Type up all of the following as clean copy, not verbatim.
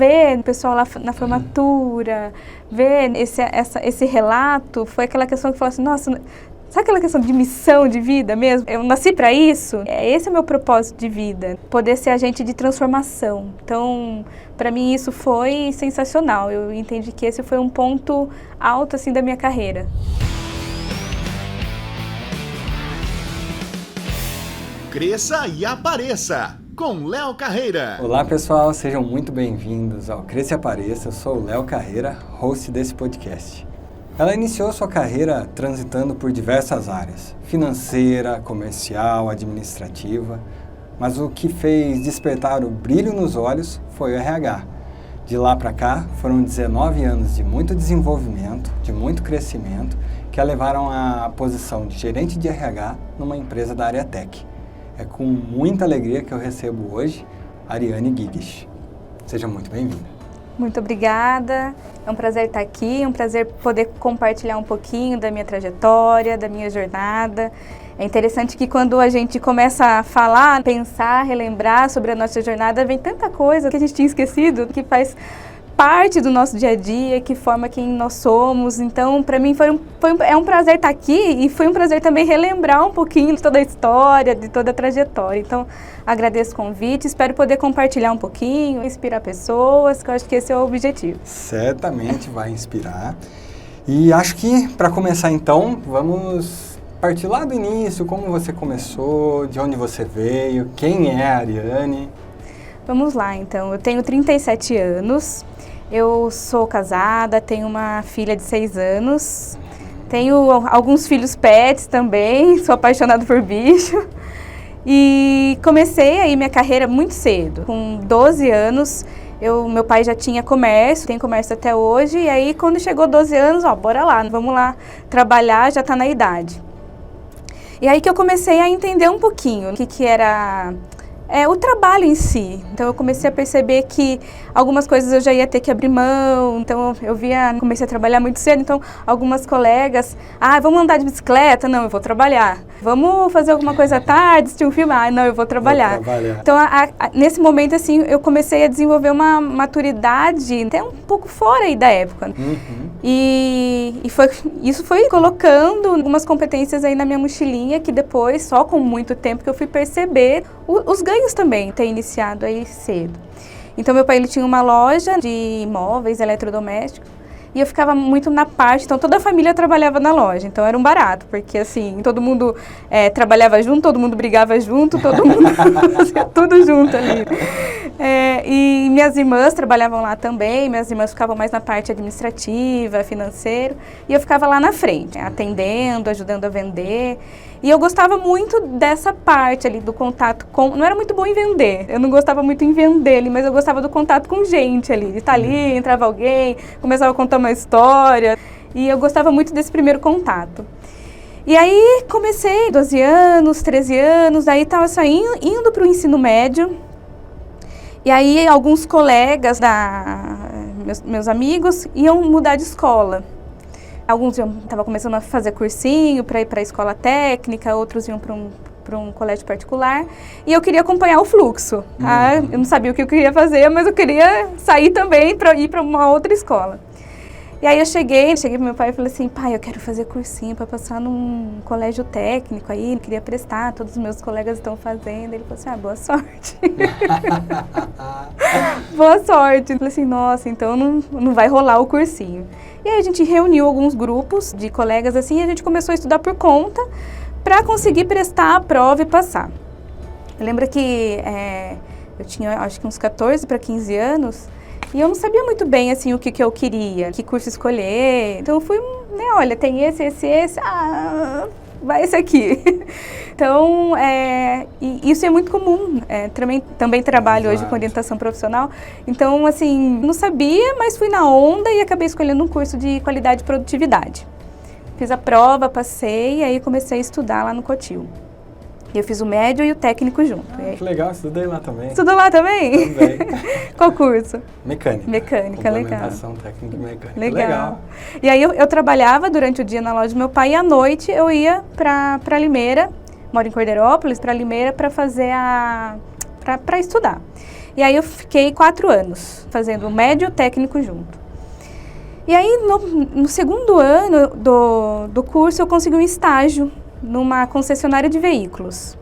ver o pessoal lá na formatura, ver esse relato, foi aquela questão que falou assim, nossa, sabe aquela questão de missão de vida mesmo? Eu nasci para isso. Esse é o meu propósito de vida, poder ser agente de transformação. Então, para mim isso foi sensacional. Eu entendi que esse foi um ponto alto assim da minha carreira. Cresça e Apareça, com Léo Carreira. Olá pessoal, sejam muito bem-vindos ao Cresça e Apareça. Eu sou o Léo Carreira, host desse podcast. Ela iniciou sua carreira transitando por diversas áreas, financeira, comercial, administrativa, mas o que fez despertar o brilho nos olhos foi o RH. De lá para cá, foram 19 anos de muito desenvolvimento, de muito crescimento, que a levaram à posição de gerente de RH numa empresa da área tech. É com muita alegria que eu recebo hoje a Ariane Gigish. Seja muito bem-vinda. Muito obrigada, é um prazer estar aqui, é um prazer poder compartilhar um pouquinho da minha trajetória, da minha jornada. É interessante que quando a gente começa a falar, pensar, relembrar sobre a nossa jornada, vem tanta coisa que a gente tinha esquecido, que faz parte do nosso dia a dia, que forma quem nós somos. Então, para mim é um prazer estar aqui e foi um prazer também relembrar um pouquinho de toda a história, de toda a trajetória. Então, agradeço o convite, espero poder compartilhar um pouquinho, inspirar pessoas, que eu acho que esse é o objetivo. Certamente vai inspirar. E acho que, para começar então, vamos partir lá do início, como você começou, de onde você veio, quem é a Ariane. Vamos lá, então. Eu tenho 37 anos, eu sou casada, tenho uma filha de 6 anos, tenho alguns filhos pets também, sou apaixonada por bicho. E comecei aí minha carreira muito cedo, com 12 anos, meu pai já tinha comércio, tem comércio até hoje, e aí quando chegou 12 anos, bora lá, vamos lá trabalhar, já está na idade. E aí que eu comecei a entender um pouquinho o que era o trabalho em si. Então eu comecei a perceber que algumas coisas eu já ia ter que abrir mão, então comecei a trabalhar muito cedo, então algumas colegas, vamos andar de bicicleta? Não, eu vou trabalhar. Vamos fazer alguma coisa à tarde, assistir um filme? Não, eu vou trabalhar. Então nesse momento assim, eu comecei a desenvolver uma maturidade até um pouco fora aí da época. E isso foi colocando algumas competências aí na minha mochilinha, que depois, só com muito tempo, que eu fui perceber os ganhos também, ter iniciado aí cedo. Então meu pai ele tinha uma loja de imóveis, eletrodomésticos, e eu ficava muito na parte, então toda a família trabalhava na loja, então era um barato, porque assim, todo mundo trabalhava junto, todo mundo brigava junto, todo mundo tudo junto ali. E minhas irmãs trabalhavam lá também, minhas irmãs ficavam mais na parte administrativa, financeira, e eu ficava lá na frente, atendendo, ajudando a vender. E eu gostava muito dessa parte ali do contato com... Não era muito bom em vender, eu não gostava muito em vender ali, mas eu gostava do contato com gente ali, de estar ali, entrava alguém, começava a contar uma história, e eu gostava muito desse primeiro contato. E aí comecei, 12 anos, 13 anos, aí estava indo para o ensino médio, e aí alguns colegas, meus amigos, iam mudar de escola. Alguns estavam começando a fazer cursinho para ir para a escola técnica, outros iam para um colégio particular. E eu queria acompanhar o fluxo. Eu não sabia o que eu queria fazer, mas eu queria sair também para ir para uma outra escola. E aí eu cheguei pro meu pai e falei assim, pai, eu quero fazer cursinho para passar num colégio técnico aí, eu queria prestar, todos os meus colegas estão fazendo. Ele falou assim, boa sorte. Boa sorte. Eu falei assim, nossa, então não vai rolar o cursinho. E aí a gente reuniu alguns grupos de colegas assim e a gente começou a estudar por conta para conseguir prestar a prova e passar. Eu lembro que eu tinha acho que uns 14 para 15 anos e eu não sabia muito bem assim o que eu queria, que curso escolher. Então eu fui, olha, tem esse, vai esse aqui. Então, isso é muito comum. Também trabalho hoje com orientação profissional. Então, assim, não sabia, mas fui na onda e acabei escolhendo um curso de qualidade e produtividade. Fiz a prova, passei e aí comecei a estudar lá no Cotil. Eu fiz o médio e o técnico junto. Que legal, estudei lá também. Estudou lá também? Também. Qual curso? Mecânica. Mecânica, legal. Complementação técnica e mecânica. Legal. E aí eu trabalhava durante o dia na loja do meu pai e à noite eu ia para Limeira, moro em Cordeirópolis, para Limeira para fazer para estudar. E aí eu fiquei 4 anos fazendo o médio e o técnico junto. E aí no segundo ano do curso eu consegui um estágio numa concessionária de veículos.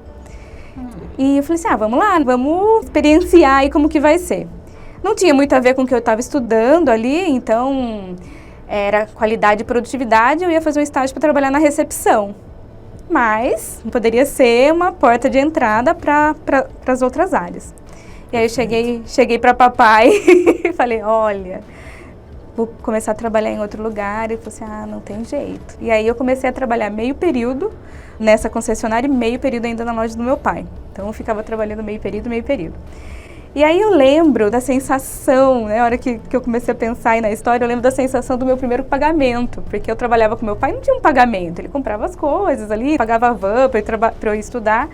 E eu falei assim, vamos lá, vamos experienciar aí como que vai ser. Não tinha muito a ver com o que eu estava estudando ali, então era qualidade e produtividade, eu ia fazer um estágio para trabalhar na recepção. Mas poderia ser uma porta de entrada para as outras áreas. E aí eu cheguei para papai e falei, olha, vou começar a trabalhar em outro lugar. E ele falou assim, não tem jeito. E aí eu comecei a trabalhar meio período nessa concessionária e meio período ainda na loja do meu pai. Então eu ficava trabalhando meio período. E aí eu lembro da sensação, né, a hora que eu comecei a pensar aí na história, eu lembro da sensação do meu primeiro pagamento, porque eu trabalhava com meu pai, não tinha um pagamento, ele comprava as coisas ali, pagava a van para eu estudar,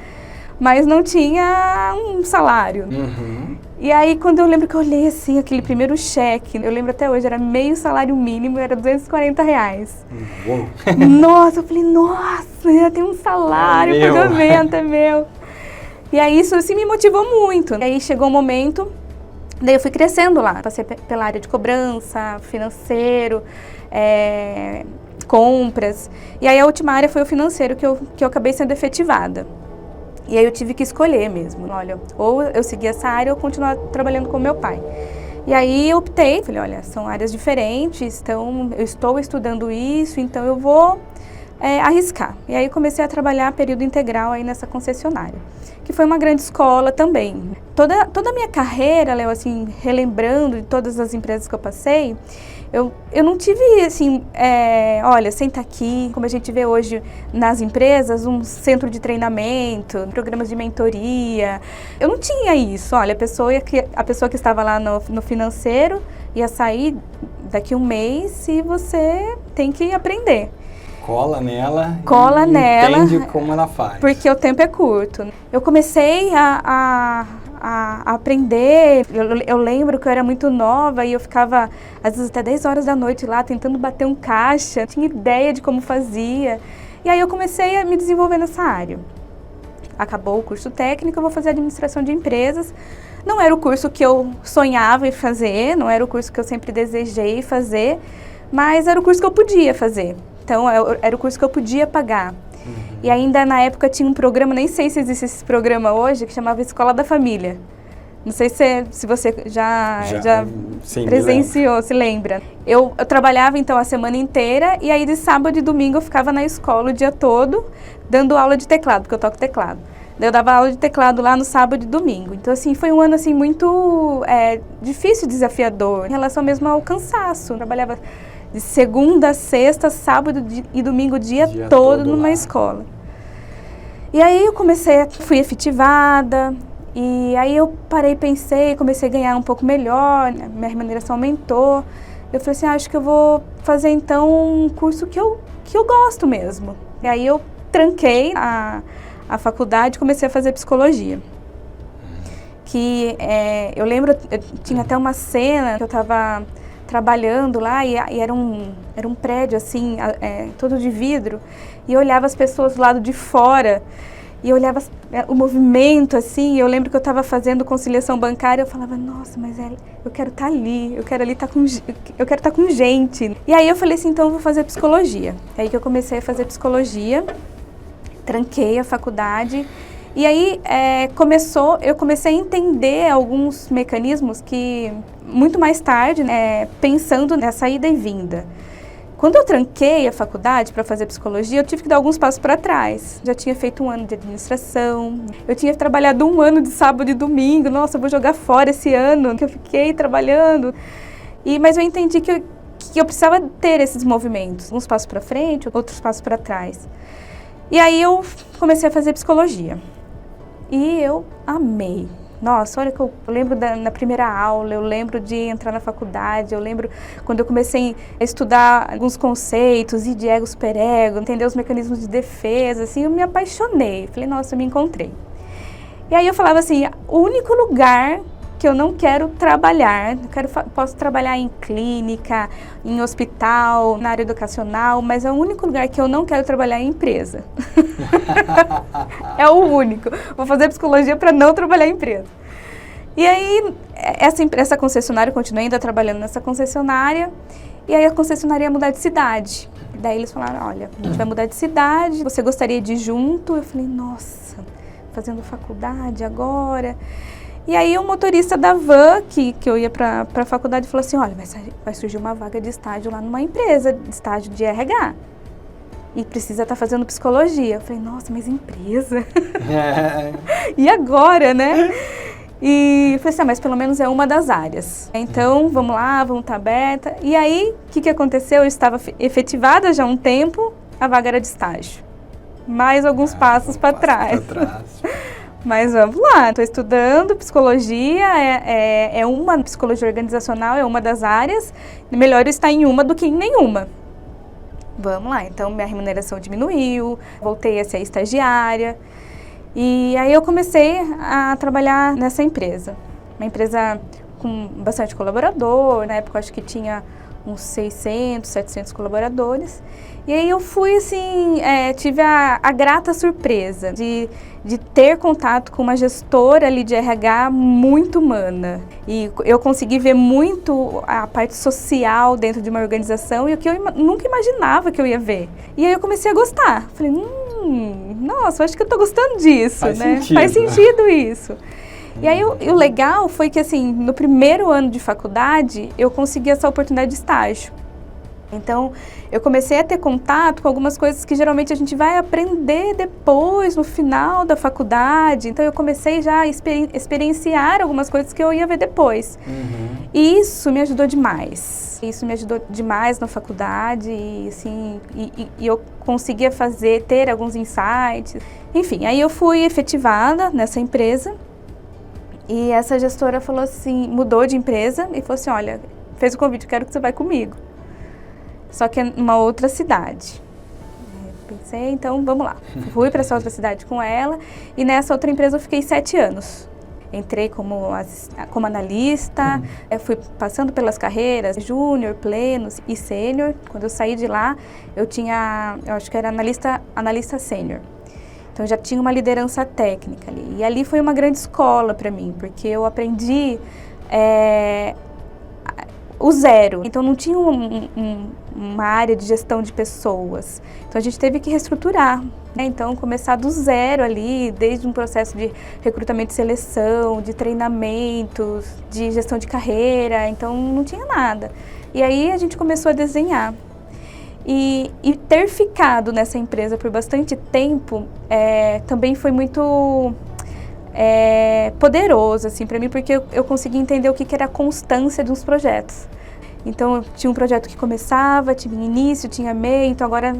mas não tinha um salário. E aí quando eu lembro que eu olhei assim, aquele primeiro cheque, eu lembro até hoje, era meio salário mínimo, era R$240. Nossa, eu falei, nossa, eu tenho um salário, o pagamento é meu. E aí isso assim, me motivou muito. E aí chegou um momento, daí eu fui crescendo lá. Passei pela área de cobrança, financeiro, compras. E aí a última área foi o financeiro, que eu acabei sendo efetivada. E aí eu tive que escolher mesmo. Olha, ou eu seguir essa área ou continuar trabalhando com meu pai. E aí eu optei, falei, olha, são áreas diferentes, então eu estou estudando isso, então eu vou arriscar. E aí comecei a trabalhar período integral aí nessa concessionária, que foi uma grande escola também. Toda a minha carreira, Léo, assim, relembrando de todas as empresas que eu passei, eu não tive, assim, olha, senta aqui, como a gente vê hoje nas empresas, um centro de treinamento, programas de mentoria. Eu não tinha isso. Olha, a pessoa que estava lá no financeiro ia sair daqui um mês e você tem que aprender. Cola nela Entende como ela faz. Porque o tempo é curto. Eu comecei a aprender, eu lembro que eu era muito nova e eu ficava às vezes até 10 horas da noite lá tentando bater um caixa, não tinha ideia de como fazia. E aí eu comecei a me desenvolver nessa área. Acabou o curso técnico, eu vou fazer administração de empresas. Não era o curso que eu sonhava em fazer, não era o curso que eu sempre desejei fazer, mas era o curso que eu podia fazer. Então, era o curso que eu podia pagar. E ainda na época tinha um programa, nem sei se existe esse programa hoje, que chamava Escola da Família. Não sei se você já presenciou, se lembra. Eu trabalhava então a semana inteira e aí de sábado e domingo eu ficava na escola o dia todo, dando aula de teclado, porque eu toco teclado. Daí eu dava aula de teclado lá no sábado e domingo. Então, assim, foi um ano assim, muito difícil, desafiador, em relação mesmo ao cansaço. Eu trabalhava de segunda a sexta, sábado e domingo, o dia todo numa escola. E aí eu fui efetivada, e aí eu pensei, comecei a ganhar um pouco melhor, minha remuneração aumentou. Eu falei assim, acho que eu vou fazer então um curso que eu gosto mesmo. E aí eu tranquei a faculdade e comecei a fazer psicologia. Que eu lembro, eu tinha até uma cena que eu estava trabalhando lá e era um prédio assim, todo de vidro, e eu olhava as pessoas do lado de fora e eu olhava o movimento assim, e eu lembro que eu estava fazendo conciliação bancária, eu falava, nossa, mas eu quero estar ali, eu quero estar com gente. E aí eu falei assim, então eu vou fazer psicologia. É aí que eu comecei a fazer psicologia, tranquei a faculdade. E aí eu comecei a entender alguns mecanismos que, muito mais tarde, pensando nessa ida e vinda. Quando eu tranquei a faculdade para fazer psicologia, eu tive que dar alguns passos para trás. Já tinha feito 1 ano de administração, eu tinha trabalhado 1 ano de sábado e domingo, nossa, eu vou jogar fora esse ano que eu fiquei trabalhando. Mas eu entendi que eu precisava ter esses movimentos, uns passos para frente, outros passos para trás. E aí eu comecei a fazer psicologia. E eu amei. Nossa, olha que eu lembro na primeira aula, eu lembro de entrar na faculdade, eu lembro quando eu comecei a estudar alguns conceitos, id, ego, superego, entender os mecanismos de defesa, assim, eu me apaixonei. Falei, nossa, eu me encontrei. E aí eu falava assim, o único lugar que eu não quero trabalhar, posso trabalhar em clínica, em hospital, na área educacional, mas é o único lugar que eu não quero trabalhar em empresa. É o único. Vou fazer psicologia para não trabalhar em empresa. E aí, essa concessionária, eu continuei ainda trabalhando nessa concessionária, e aí a concessionária ia mudar de cidade. Daí eles falaram, olha, a gente vai mudar de cidade, você gostaria de ir junto? Eu falei, nossa, fazendo faculdade agora. E aí o motorista da van, que eu ia para a faculdade, falou assim, olha, vai surgir uma vaga de estágio lá numa empresa, de estágio de RH. E precisa estar fazendo psicologia. Eu falei, nossa, mas empresa? E agora, né? E falei assim, mas pelo menos é uma das áreas. Então, vamos lá, vamos estar aberta. E aí, o que aconteceu? Eu estava efetivada já há um tempo, a vaga era de estágio. Mais alguns passos para trás. Mas vamos lá, estou estudando psicologia, psicologia organizacional é uma das áreas. Melhor eu estar em uma do que em nenhuma. Vamos lá, então minha remuneração diminuiu, voltei a ser estagiária. E aí eu comecei a trabalhar nessa empresa. Uma empresa com bastante colaborador, na época eu acho que tinha uns 600, 700 colaboradores. E aí eu fui assim, tive a grata surpresa de ter contato com uma gestora ali de RH muito humana. E eu consegui ver muito a parte social dentro de uma organização e o que eu nunca imaginava que eu ia ver. E aí eu comecei a gostar. Falei, nossa, acho que eu tô gostando disso, Faz sentido isso. E aí o legal foi que assim, no primeiro ano de faculdade, eu consegui essa oportunidade de estágio. Então, eu comecei a ter contato com algumas coisas que geralmente a gente vai aprender depois, no final da faculdade. Então, eu comecei já a experienciar algumas coisas que eu ia ver depois. E isso me ajudou demais. Isso me ajudou demais na faculdade e, assim, e eu conseguia ter alguns insights. Enfim, aí eu fui efetivada nessa empresa e essa gestora falou assim, mudou de empresa e falou assim, olha, fez o convite, quero que você vá comigo. Só que é numa outra cidade. Eu pensei, então vamos lá. Fui para essa outra cidade com ela e nessa outra empresa eu fiquei 7 anos. Entrei como analista, fui passando pelas carreiras, júnior, pleno e sênior. Quando eu saí de lá, eu acho que era analista sênior. Então, eu já tinha uma liderança técnica ali. E ali foi uma grande escola para mim, porque eu aprendi o zero. Então, não tinha uma área de gestão de pessoas. Então, a gente teve que reestruturar. Então, começar do zero ali, desde um processo de recrutamento e seleção, de treinamentos, de gestão de carreira. Então, não tinha nada. E aí, a gente começou a desenhar. E ter ficado nessa empresa por bastante tempo também foi muito poderoso assim, para mim, porque eu consegui entender o que era a constância de uns projetos. Então, tinha um projeto que começava, tinha início, tinha meio, então agora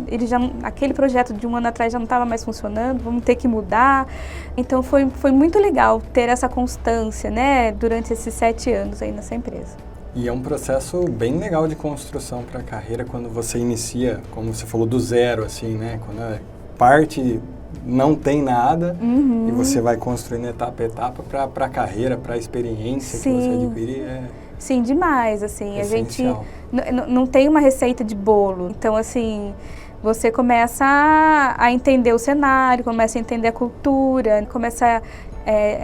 aquele projeto de um ano atrás já não estava mais funcionando, vamos ter que mudar. Então, foi muito legal ter essa constância, né, durante esses 7 anos aí nessa empresa. E é um processo bem legal de construção para a carreira quando você inicia, como você falou, do zero, assim, né? Quando a parte não tem nada e você vai construindo etapa a etapa para a carreira, para a experiência que você adquirir. Sim, demais, assim. Essencial. A gente não tem uma receita de bolo. Então, assim, você começa a entender o cenário, começa a entender a cultura, começa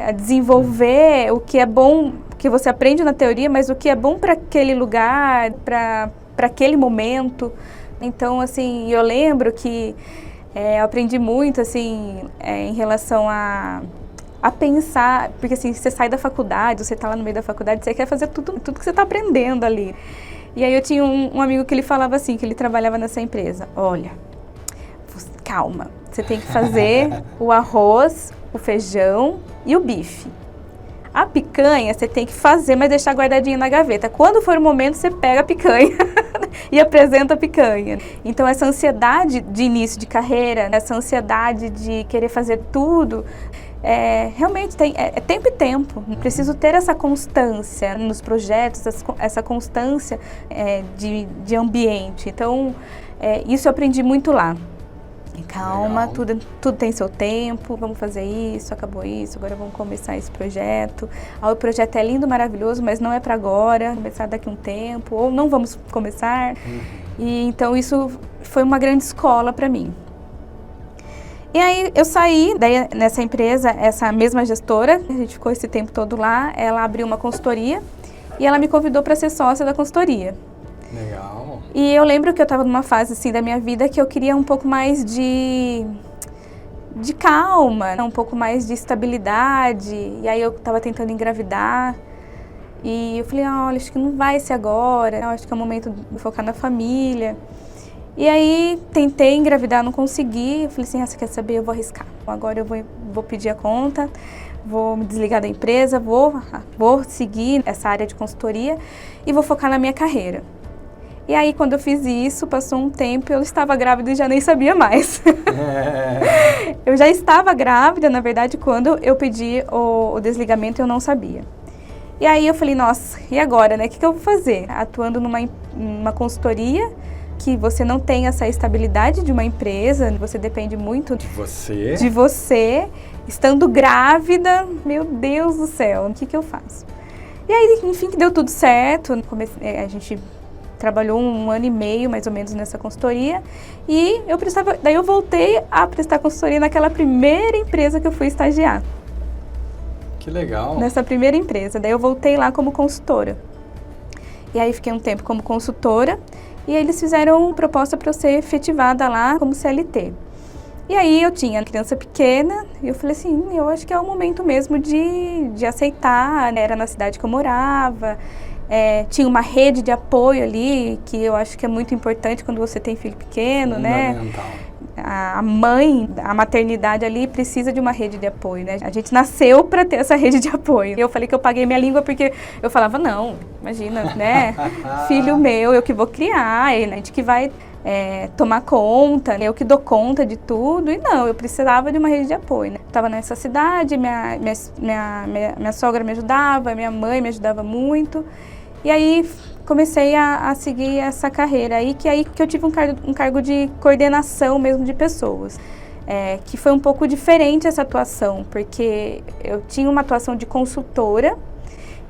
a desenvolver o que é bom, que você aprende na teoria, mas o que é bom para aquele lugar, para aquele momento. Então, assim, eu lembro que eu aprendi muito, assim, em relação a pensar, porque assim, você sai da faculdade, você está lá no meio da faculdade, você quer fazer tudo que você está aprendendo ali. E aí eu tinha um amigo que ele falava assim, que ele trabalhava nessa empresa, olha, calma, você tem que fazer o arroz, o feijão e o bife. A picanha você tem que fazer, mas deixar guardadinha na gaveta. Quando for o momento, você pega a picanha e apresenta a picanha. Então, essa ansiedade de início de carreira, essa ansiedade de querer fazer tudo, realmente é tempo e tempo. Preciso ter essa constância nos projetos, essa constância de ambiente. Então, isso eu aprendi muito lá. Calma, tudo tem seu tempo, vamos fazer isso, acabou isso, agora vamos começar esse projeto. O projeto é lindo, maravilhoso, mas não é para agora, vamos começar daqui a um tempo, ou não vamos começar. E então isso foi uma grande escola para mim. E aí eu saí, daí nessa empresa, essa mesma gestora, a gente ficou esse tempo todo lá, ela abriu uma consultoria e ela me convidou para ser sócia da consultoria. Legal. E eu lembro que eu estava numa fase assim da minha vida que eu queria um pouco mais de calma, um pouco mais de estabilidade. E aí eu estava tentando engravidar. E eu falei, olha, acho que não vai ser agora, eu acho que é o momento de focar na família. E aí tentei engravidar, não consegui. Eu falei assim, você quer saber? Eu vou arriscar. Agora eu vou pedir a conta, vou me desligar da empresa, vou seguir essa área de consultoria e vou focar na minha carreira. E aí, quando eu fiz isso, passou um tempo, eu estava grávida e já nem sabia mais. Eu já estava grávida, na verdade, quando eu pedi o desligamento, eu não sabia. E aí eu falei, nossa, e agora, né? O que eu vou fazer? Atuando numa consultoria, que você não tem essa estabilidade de uma empresa, você depende muito de você, estando grávida, meu Deus do céu, o que eu faço? E aí, enfim, que deu tudo certo, a gente trabalhou 1 ano e meio, mais ou menos, nessa consultoria, e daí eu voltei a prestar consultoria naquela primeira empresa que eu fui estagiar. Que legal! Nessa primeira empresa, daí eu voltei lá como consultora. E aí fiquei um tempo como consultora, e aí eles fizeram proposta para eu ser efetivada lá como CLT. E aí eu tinha criança pequena, e eu falei assim, eu acho que é o momento mesmo de aceitar, né? Era na cidade que eu morava, tinha uma rede de apoio ali, que eu acho que é muito importante quando você tem filho pequeno, né? A mãe, a maternidade ali precisa de uma rede de apoio, né? A gente nasceu para ter essa rede de apoio. Eu falei que eu paguei minha língua porque eu falava, não, imagina, né? Filho meu, eu que vou criar, a gente que vai tomar conta, eu que dou conta de tudo. E não, eu precisava de uma rede de apoio, né? Estava nessa cidade, minha sogra me ajudava, minha mãe me ajudava muito. E aí comecei a seguir essa carreira aí que eu tive um cargo de coordenação mesmo de pessoas, que foi um pouco diferente essa atuação, porque eu tinha uma atuação de consultora,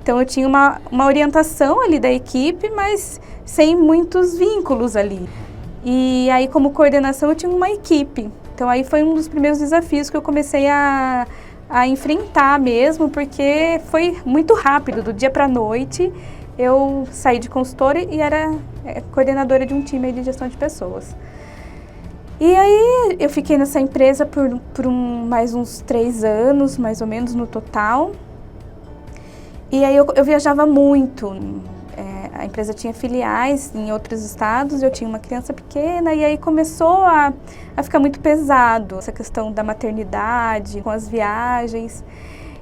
então eu tinha uma orientação ali da equipe, mas sem muitos vínculos ali. E aí como coordenação eu tinha uma equipe, então aí foi um dos primeiros desafios que eu comecei a enfrentar mesmo, porque foi muito rápido, do dia para a noite. Eu saí de consultora e era coordenadora de um time de gestão de pessoas. E aí eu fiquei nessa empresa por mais uns 3 anos, mais ou menos, no total. E aí eu viajava muito. A empresa tinha filiais em outros estados, eu tinha uma criança pequena, e aí começou a ficar muito pesado essa questão da maternidade, com as viagens.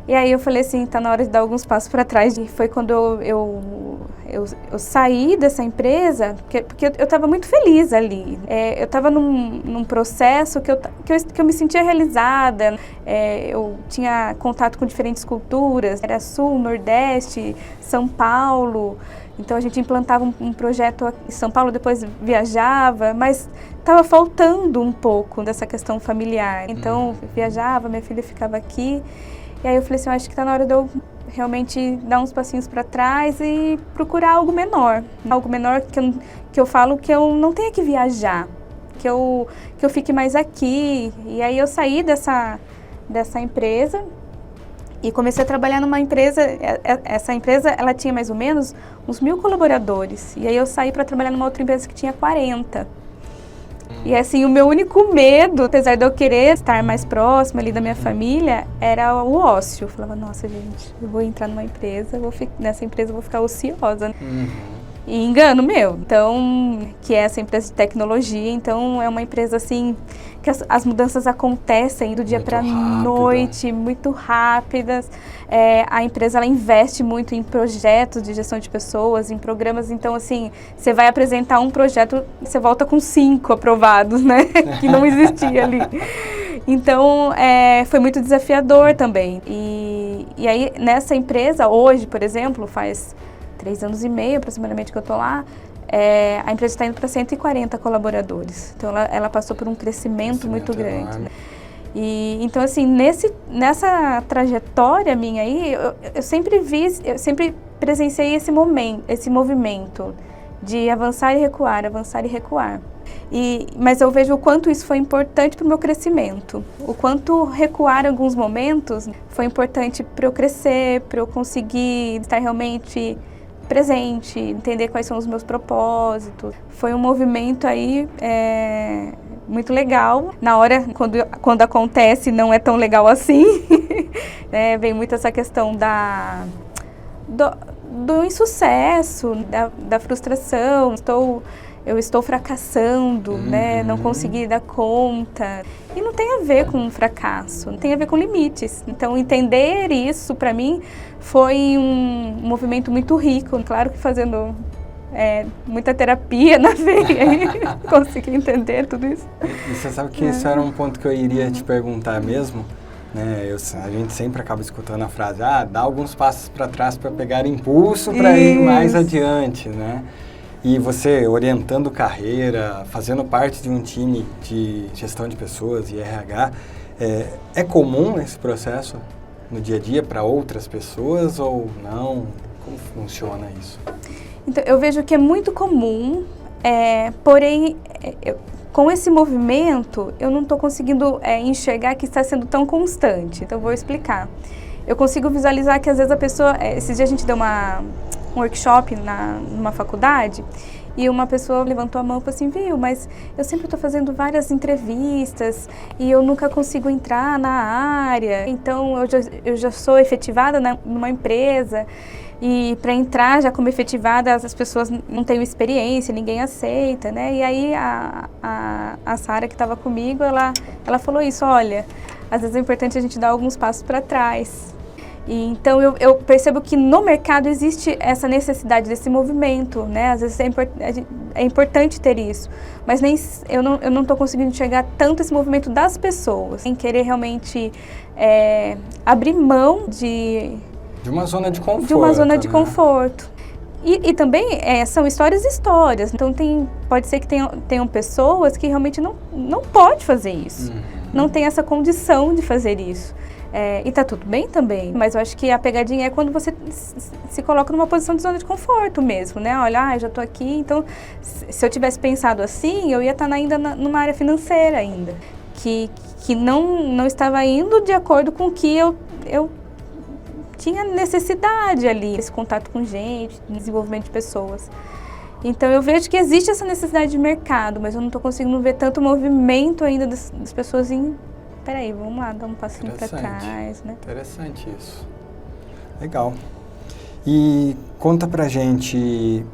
E aí eu falei assim, tá na hora de dar alguns passos para trás. E foi quando eu saí dessa empresa, porque eu estava muito feliz ali. Eu estava num processo que eu me sentia realizada. Eu tinha contato com diferentes culturas, era Sul, Nordeste, São Paulo. Então a gente implantava um projeto em São Paulo, depois viajava, mas estava faltando um pouco dessa questão familiar. Então eu viajava, minha filha ficava aqui. E aí eu falei assim, eu acho que está na hora de eu realmente dar uns passinhos para trás e procurar algo menor. Algo menor que eu falo que eu não tenha que viajar, que eu fique mais aqui. E aí eu saí dessa empresa e comecei a trabalhar numa empresa. Essa empresa, ela tinha mais ou menos uns 1.000 colaboradores. E aí eu saí para trabalhar numa outra empresa que tinha 40. E assim, o meu único medo, apesar de eu querer estar mais próxima ali da minha família, era o ócio. Eu falava, nossa gente, eu vou entrar numa empresa, nessa empresa eu vou ficar ociosa. E engano meu. Então, que é essa empresa de tecnologia, então é uma empresa assim, que as mudanças acontecem do dia para noite, muito rápidas. A empresa, ela investe muito em projetos de gestão de pessoas, em programas. Então, assim, você vai apresentar um projeto, você volta com 5 aprovados, né? Que não existia ali. Então, foi muito desafiador também. E aí, nessa empresa, hoje, por exemplo, faz 3 anos e meio aproximadamente que eu estou lá, a empresa está indo para 140 colaboradores. Então, ela passou por um crescimento muito grande. Né? E, então, assim, nessa trajetória minha aí, eu sempre presenciei esse movimento, de avançar e recuar, avançar e recuar. Mas eu vejo o quanto isso foi importante para o meu crescimento, o quanto recuar em alguns momentos foi importante para eu crescer, para eu conseguir estar realmente presente, entender quais são os meus propósitos. Foi um movimento aí muito legal. Na hora, quando acontece, não é tão legal assim. Né? Vem muito essa questão do insucesso, da frustração. Eu estou fracassando, né? Não consegui dar conta. E não tem a ver com um fracasso, tem a ver com limites. Então, entender isso, para mim, foi um movimento muito rico. Claro que fazendo muita terapia na veia, consegui entender tudo isso. E você sabe que isso era um ponto que eu iria te perguntar mesmo, né? A gente sempre acaba escutando a frase, dá alguns passos para trás para pegar impulso para ir mais adiante, né? E você orientando carreira, fazendo parte de um time de gestão de pessoas e RH, é comum esse processo no dia a dia para outras pessoas ou não? Como funciona isso? Então, eu vejo que é muito comum, porém, com esse movimento, eu não estou conseguindo enxergar que está sendo tão constante. Então, eu vou explicar. Eu consigo visualizar que, às vezes, a pessoa... Esses dias a gente deu um workshop numa faculdade e uma pessoa levantou a mão e falou assim, mas eu sempre estou fazendo várias entrevistas e eu nunca consigo entrar na área. Então, eu já sou efetivada numa empresa e para entrar já como efetivada as pessoas não têm experiência, ninguém aceita, né? E aí a Sara que estava comigo, ela falou isso, olha, às vezes é importante a gente dar alguns passos para trás. E então eu percebo que no mercado existe essa necessidade desse movimento, né? Às vezes é importante ter isso, mas eu não estou conseguindo enxergar tanto esse movimento das pessoas, em querer realmente abrir mão de uma zona de conforto. De uma zona de conforto. E também são histórias. Então pode ser que tenham pessoas que realmente não pode fazer isso, não tem essa condição de fazer isso. E tá tudo bem também, mas eu acho que a pegadinha é quando você se coloca numa posição de zona de conforto mesmo, né? Olha, eu já tô aqui, então se eu tivesse pensado assim, eu ia estar ainda numa área financeira ainda, que não estava indo de acordo com o que eu tinha necessidade ali, esse contato com gente, desenvolvimento de pessoas. Então eu vejo que existe essa necessidade de mercado, mas eu não estou conseguindo ver tanto movimento ainda das pessoas em... Peraí, vamos lá, dar um passinho para trás, né? Interessante isso. Legal. E conta pra gente,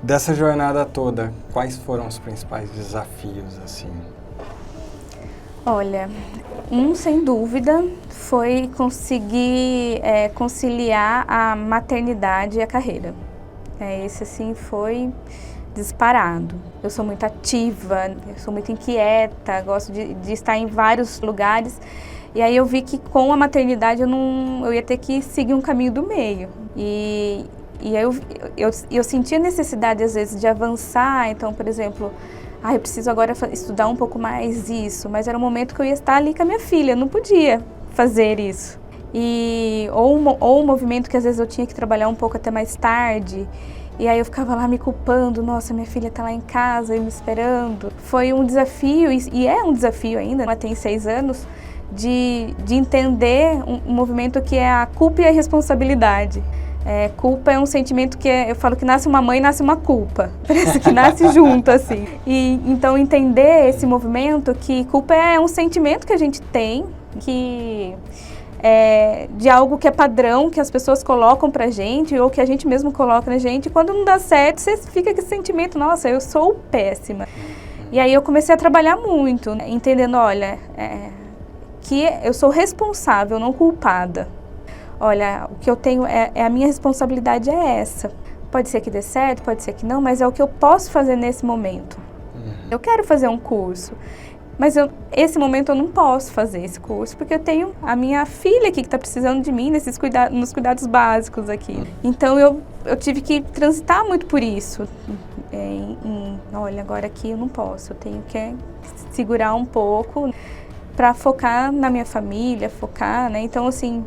dessa jornada toda, quais foram os principais desafios, assim? Olha, sem dúvida, foi conseguir conciliar a maternidade e a carreira. Esse, assim, foi disparado. Eu sou muito ativa, eu sou muito inquieta, gosto de estar em vários lugares. E aí eu vi que com a maternidade eu ia ter que seguir um caminho do meio. E aí eu sentia necessidade, às vezes, de avançar. Então, por exemplo, eu preciso agora estudar um pouco mais isso. Mas era um momento que eu ia estar ali com a minha filha, eu não podia fazer isso. Ou um movimento que às vezes eu tinha que trabalhar um pouco até mais tarde. E aí eu ficava lá me culpando, nossa, minha filha está lá em casa me esperando. Foi um desafio, e é um desafio ainda, ela tem 6 anos, de entender um movimento que é a culpa e a responsabilidade. Culpa é um sentimento que eu falo que nasce uma mãe, nasce uma culpa. Parece que nasce junto, assim. E então entender esse movimento, que culpa é um sentimento que a gente tem, de algo que é padrão, que as pessoas colocam pra gente, ou que a gente mesmo coloca na gente, e quando não dá certo, você fica com esse sentimento, nossa, eu sou péssima. E aí eu comecei a trabalhar muito, né, entendendo, olha, que eu sou responsável, não culpada. Olha, o que eu tenho, a minha responsabilidade é essa. Pode ser que dê certo, pode ser que não, mas é o que eu posso fazer nesse momento. Eu quero fazer um curso. Mas esse momento eu não posso fazer esse curso, porque eu tenho a minha filha aqui que está precisando de mim nos cuidados básicos aqui. Então eu tive que transitar muito por isso. Olha, agora aqui eu não posso, eu tenho que segurar um pouco para focar na minha família, né? Então, assim,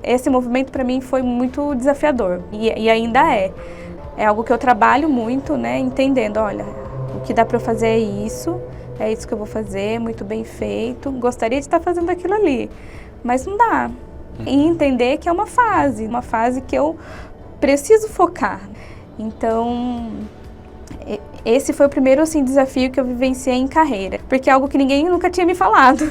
esse movimento para mim foi muito desafiador e ainda é. é algo que eu trabalho muito, né, entendendo, olha, o que dá para eu fazer é isso que eu vou fazer, muito bem feito, gostaria de estar fazendo aquilo ali, mas não dá. E entender que é uma fase que eu preciso focar. Então, esse foi o primeiro assim, desafio que eu vivenciei em carreira, porque é algo que ninguém nunca tinha me falado.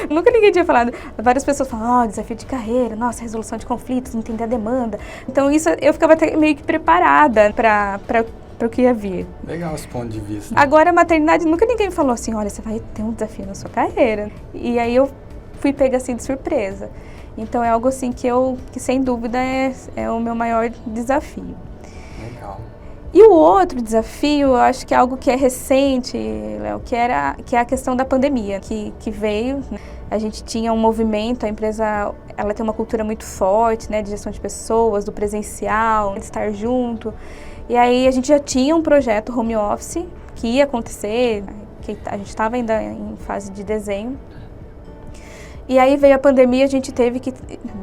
Nunca ninguém tinha falado. Várias pessoas falam, desafio de carreira, nossa, resolução de conflitos, entender a demanda. Então isso eu ficava até meio que preparada para o que ia vir. Legal esse ponto de vista. Agora a maternidade, nunca ninguém falou assim, olha, você vai ter um desafio na sua carreira. E aí eu fui pega assim de surpresa. Então é algo assim que sem dúvida é o meu maior desafio. Legal. E o outro desafio, eu acho que é algo que é recente, Léo, que é a questão da pandemia, que veio. A gente tinha um movimento, a empresa ela tem uma cultura muito forte, né, de gestão de pessoas, do presencial, de estar junto. E aí a gente já tinha um projeto home office que ia acontecer, que a gente estava ainda em fase de desenho. E aí veio a pandemia, a gente teve que,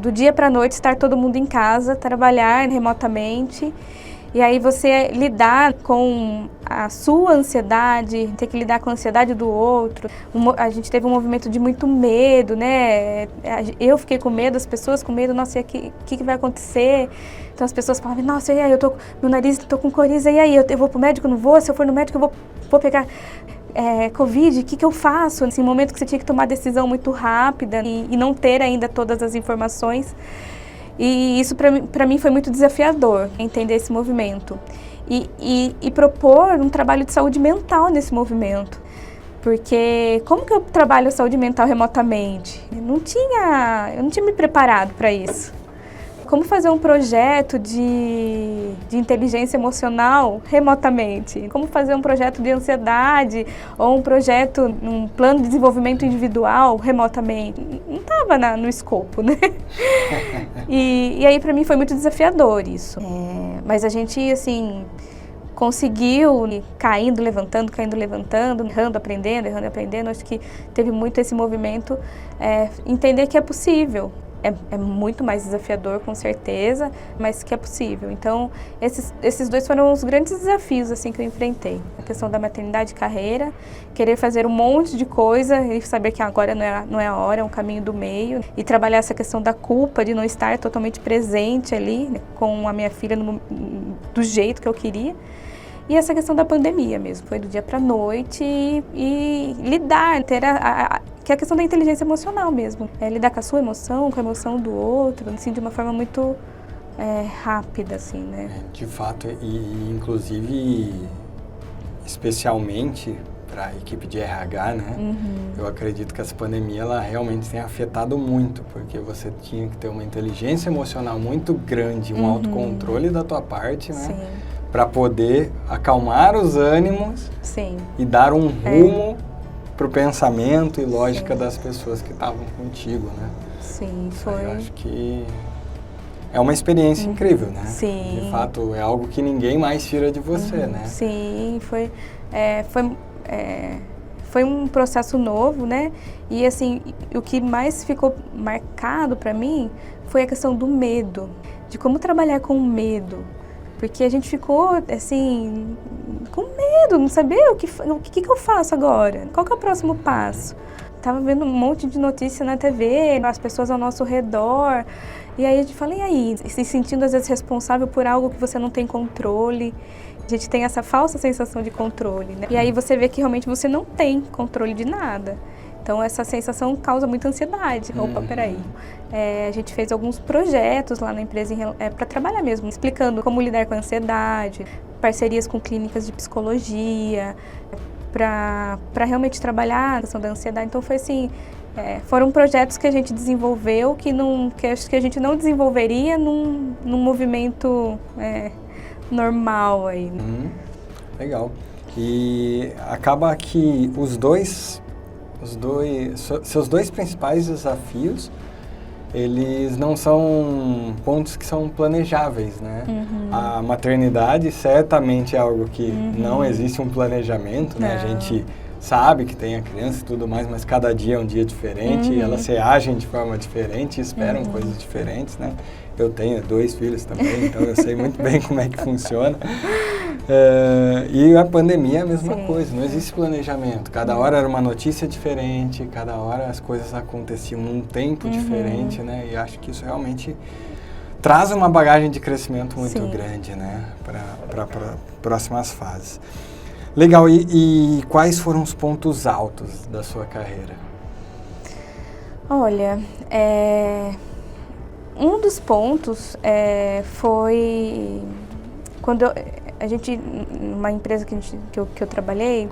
do dia para a noite, estar todo mundo em casa, trabalhar remotamente. E aí você lidar com a sua ansiedade, ter que lidar com a ansiedade do outro. A gente teve um movimento de muito medo, né? Eu fiquei com medo, as pessoas com medo, nossa, e o que vai acontecer? Então as pessoas falavam, nossa, e aí, meu nariz, tô com coriza, e aí, eu vou pro médico, não vou? Se eu for no médico, eu vou pegar Covid, o que eu faço? Nesse momento que você tinha que tomar decisão muito rápida e não ter ainda todas as informações. E isso para mim foi muito desafiador, entender esse movimento. E propor um trabalho de saúde mental nesse movimento. Porque como que eu trabalho a saúde mental remotamente? Eu não tinha me preparado para isso. Como fazer um projeto de inteligência emocional remotamente? Como fazer um projeto de ansiedade ou um plano de desenvolvimento individual remotamente? Não estava no escopo, né? E aí para mim foi muito desafiador isso. Mas a gente, assim, conseguiu caindo, levantando, errando, aprendendo. Acho que teve muito esse movimento, entender que é possível. É muito mais desafiador, com certeza, mas que é possível. Então, esses dois foram os grandes desafios assim, que eu enfrentei. A questão da maternidade e carreira, querer fazer um monte de coisa e saber que agora não é a hora, é um caminho do meio. E trabalhar essa questão da culpa de não estar totalmente presente ali, né, com a minha filha do jeito que eu queria. E essa questão da pandemia mesmo, foi do dia para a noite e lidar, que é a questão da inteligência emocional mesmo. Lidar com a sua emoção, com a emoção do outro, assim, de uma forma muito rápida, assim, né? De fato, e inclusive, especialmente para a equipe de RH, né? Uhum. Eu acredito que essa pandemia, ela realmente tem afetado muito, porque você tinha que ter uma inteligência emocional muito grande, um autocontrole da tua parte, né? Sim. Para poder acalmar os ânimos. Sim. E dar um rumo para o pensamento e lógica das pessoas que estavam contigo, né? Sim, foi. Eu acho que é uma experiência incrível, né? Sim. De fato, é algo que ninguém mais tira de você, né? Sim, foi um processo novo, né? E assim, o que mais ficou marcado para mim foi a questão do medo, de como trabalhar com medo. Porque a gente ficou, assim, com medo, não sabia o que eu faço agora, qual que é o próximo passo. Tava vendo um monte de notícia na TV, as pessoas ao nosso redor, e aí a gente fala, e aí? Se sentindo às vezes responsável por algo que você não tem controle, a gente tem essa falsa sensação de controle, né? E aí você vê que realmente você não tem controle de nada. Então, essa sensação causa muita ansiedade. Opa, peraí. A gente fez alguns projetos lá na empresa para trabalhar mesmo, explicando como lidar com a ansiedade, parcerias com clínicas de psicologia, para realmente trabalhar a questão da ansiedade. Então, foi assim, foram projetos que a gente desenvolveu que acho que a gente não desenvolveria num movimento normal aí. Legal. E acaba que seus dois principais desafios, eles não são pontos que são planejáveis, né? A maternidade certamente é algo que não existe um planejamento, né? A gente sabe que tem a criança e tudo mais, mas cada dia é um dia diferente, e elas reagem de forma diferente, esperam coisas diferentes, né? Eu tenho 2 filhos também, então eu sei muito bem como é que funciona. E a pandemia é a mesma coisa, não existe planejamento. Cada hora era uma notícia diferente, cada hora as coisas aconteciam num tempo diferente, né? E acho que isso realmente traz uma bagagem de crescimento muito grande, né? Para próximas fases. Legal, e quais foram os pontos altos da sua carreira? Olha, um dos pontos foi quando uma empresa que eu trabalhei,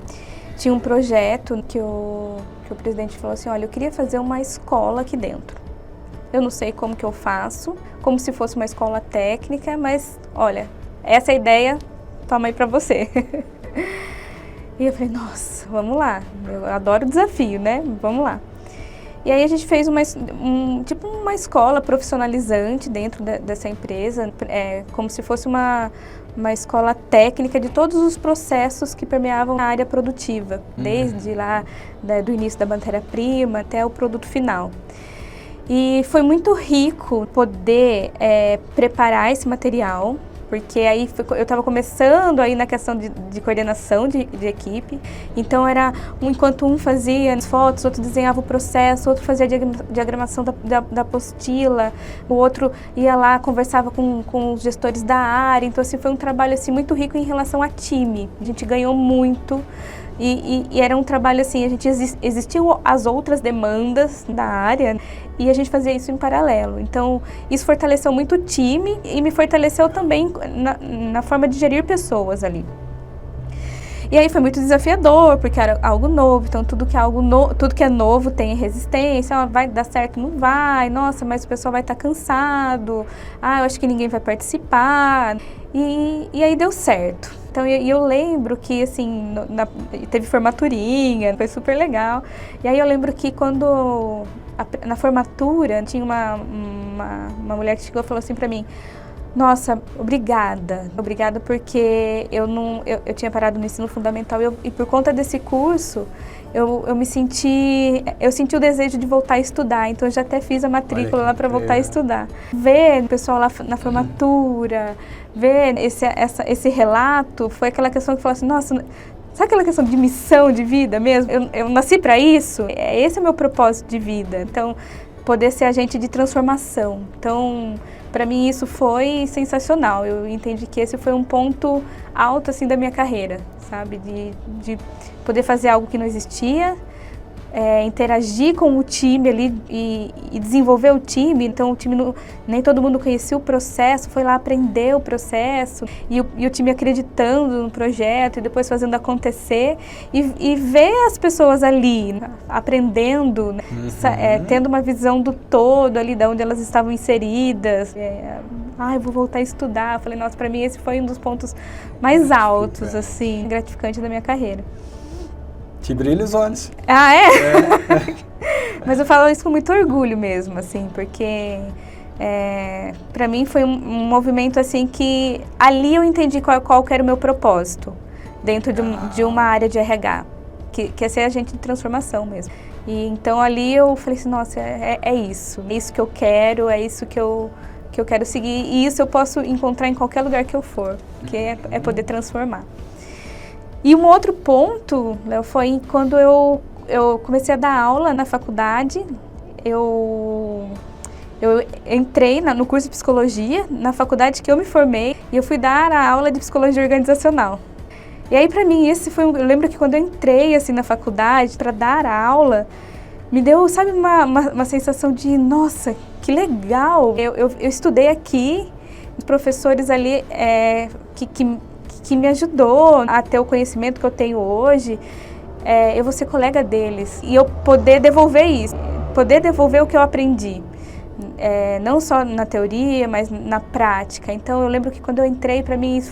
tinha um projeto que o presidente falou assim, olha, eu queria fazer uma escola aqui dentro. Eu não sei como que eu faço, como se fosse uma escola técnica, mas olha, essa é a ideia, toma aí pra você. E eu falei, nossa, vamos lá, eu adoro o desafio, né? Vamos lá. E aí a gente fez uma escola profissionalizante dentro dessa empresa, como se fosse uma escola técnica de todos os processos que permeavam a área produtiva, desde lá do início da matéria-prima até o produto final. E foi muito rico poder preparar esse material, porque aí eu estava começando aí na questão de coordenação de equipe, então era enquanto um fazia as fotos, outro desenhava o processo, outro fazia a diagramação da apostila, o outro ia lá, conversava com os gestores da área, então assim, foi um trabalho assim, muito rico em relação a time, a gente ganhou muito. E era um trabalho assim, existiam as outras demandas da área e a gente fazia isso em paralelo. Então, isso fortaleceu muito o time e me fortaleceu também na forma de gerir pessoas ali. E aí foi muito desafiador, porque era algo novo, então tudo que é novo tem resistência, vai dar certo, não vai, nossa, mas o pessoal vai estar cansado, eu acho que ninguém vai participar. E aí deu certo. Então, eu lembro que, assim, teve formaturinha, foi super legal. E aí eu lembro que quando, na formatura, tinha uma mulher que chegou e falou assim pra mim, nossa, obrigada porque eu tinha parado no ensino fundamental e por conta desse curso, eu senti o desejo de voltar a estudar, então eu já até fiz a matrícula lá para voltar a estudar. Ver o pessoal lá na formatura, ver esse relato, foi aquela questão que falou assim, nossa, sabe aquela questão de missão de vida mesmo? Eu nasci para isso, esse é o meu propósito de vida, então poder ser agente de transformação. Então, para mim isso foi sensacional, eu entendi que esse foi um ponto alto assim da minha carreira, sabe, de poder fazer algo que não existia, interagir com o time ali e desenvolver o time. Então o time, nem todo mundo conhecia o processo, foi lá aprender o processo e o time acreditando no projeto e depois fazendo acontecer e ver as pessoas ali aprendendo, tendo uma visão do todo ali, de onde elas estavam inseridas. Eu vou voltar a estudar. Eu falei, nossa, para mim esse foi um dos pontos mais altos, assim, gratificantes da minha carreira. Te brilha os olhos. Mas eu falo isso com muito orgulho mesmo, assim, porque para mim foi um movimento assim que ali eu entendi qual que era o meu propósito dentro de uma área de RH, que é ser agente de transformação mesmo. E então ali eu falei assim, nossa, é isso que eu quero, é isso que eu quero seguir e isso eu posso encontrar em qualquer lugar que eu for, que é poder transformar. E um outro ponto, Léo, foi quando eu comecei a dar aula na faculdade. Eu entrei no curso de psicologia, na faculdade que eu me formei, e eu fui dar a aula de psicologia organizacional. E aí, para mim, eu lembro que quando eu entrei assim, na faculdade para dar a aula, me deu, sabe, uma sensação de, nossa, que legal! Eu estudei aqui, os professores ali que me ajudou a ter o conhecimento que eu tenho hoje, eu vou ser colega deles e eu poder devolver isso, poder devolver o que eu aprendi, não só na teoria, mas na prática. Então eu lembro que quando eu entrei, para mim isso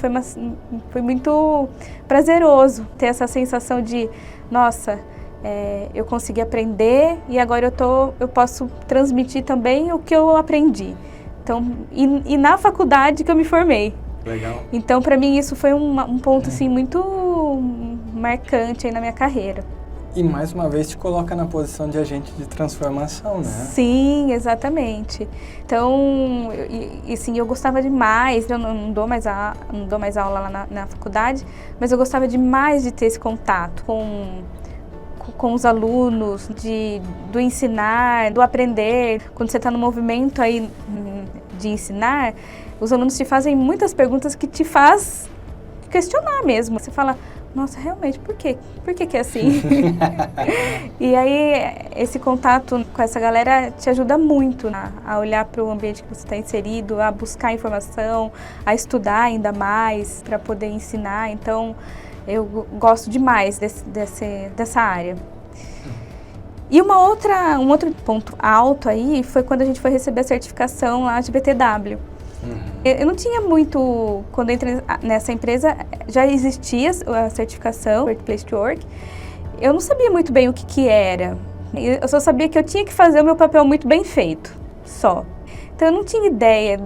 foi muito prazeroso, ter essa sensação de, nossa, eu consegui aprender e agora eu posso transmitir também o que eu aprendi. Então, e na faculdade que eu me formei. Legal. Então, para mim, isso foi um ponto assim, muito marcante aí na minha carreira. E mais uma vez te coloca na posição de agente de transformação, né? Sim, exatamente. Então, sim, eu gostava demais, eu não dou mais aula lá na faculdade, mas eu gostava demais de ter esse contato com os alunos, do ensinar, do aprender. Quando você está no movimento aí de ensinar, os alunos te fazem muitas perguntas que te faz questionar mesmo. Você fala, nossa, realmente, por quê? Por que é assim? E aí, esse contato com essa galera te ajuda muito a olhar para o ambiente que você está inserido, a buscar informação, a estudar ainda mais para poder ensinar. Então, eu gosto demais dessa área. E um outro ponto alto aí foi quando a gente foi receber a certificação lá de BTW. Eu não tinha muito, quando eu entrei nessa empresa, já existia a certificação, Great Place to Work. Eu não sabia muito bem o que era. Eu só sabia que eu tinha que fazer o meu papel muito bem feito, só. Então eu não tinha ideia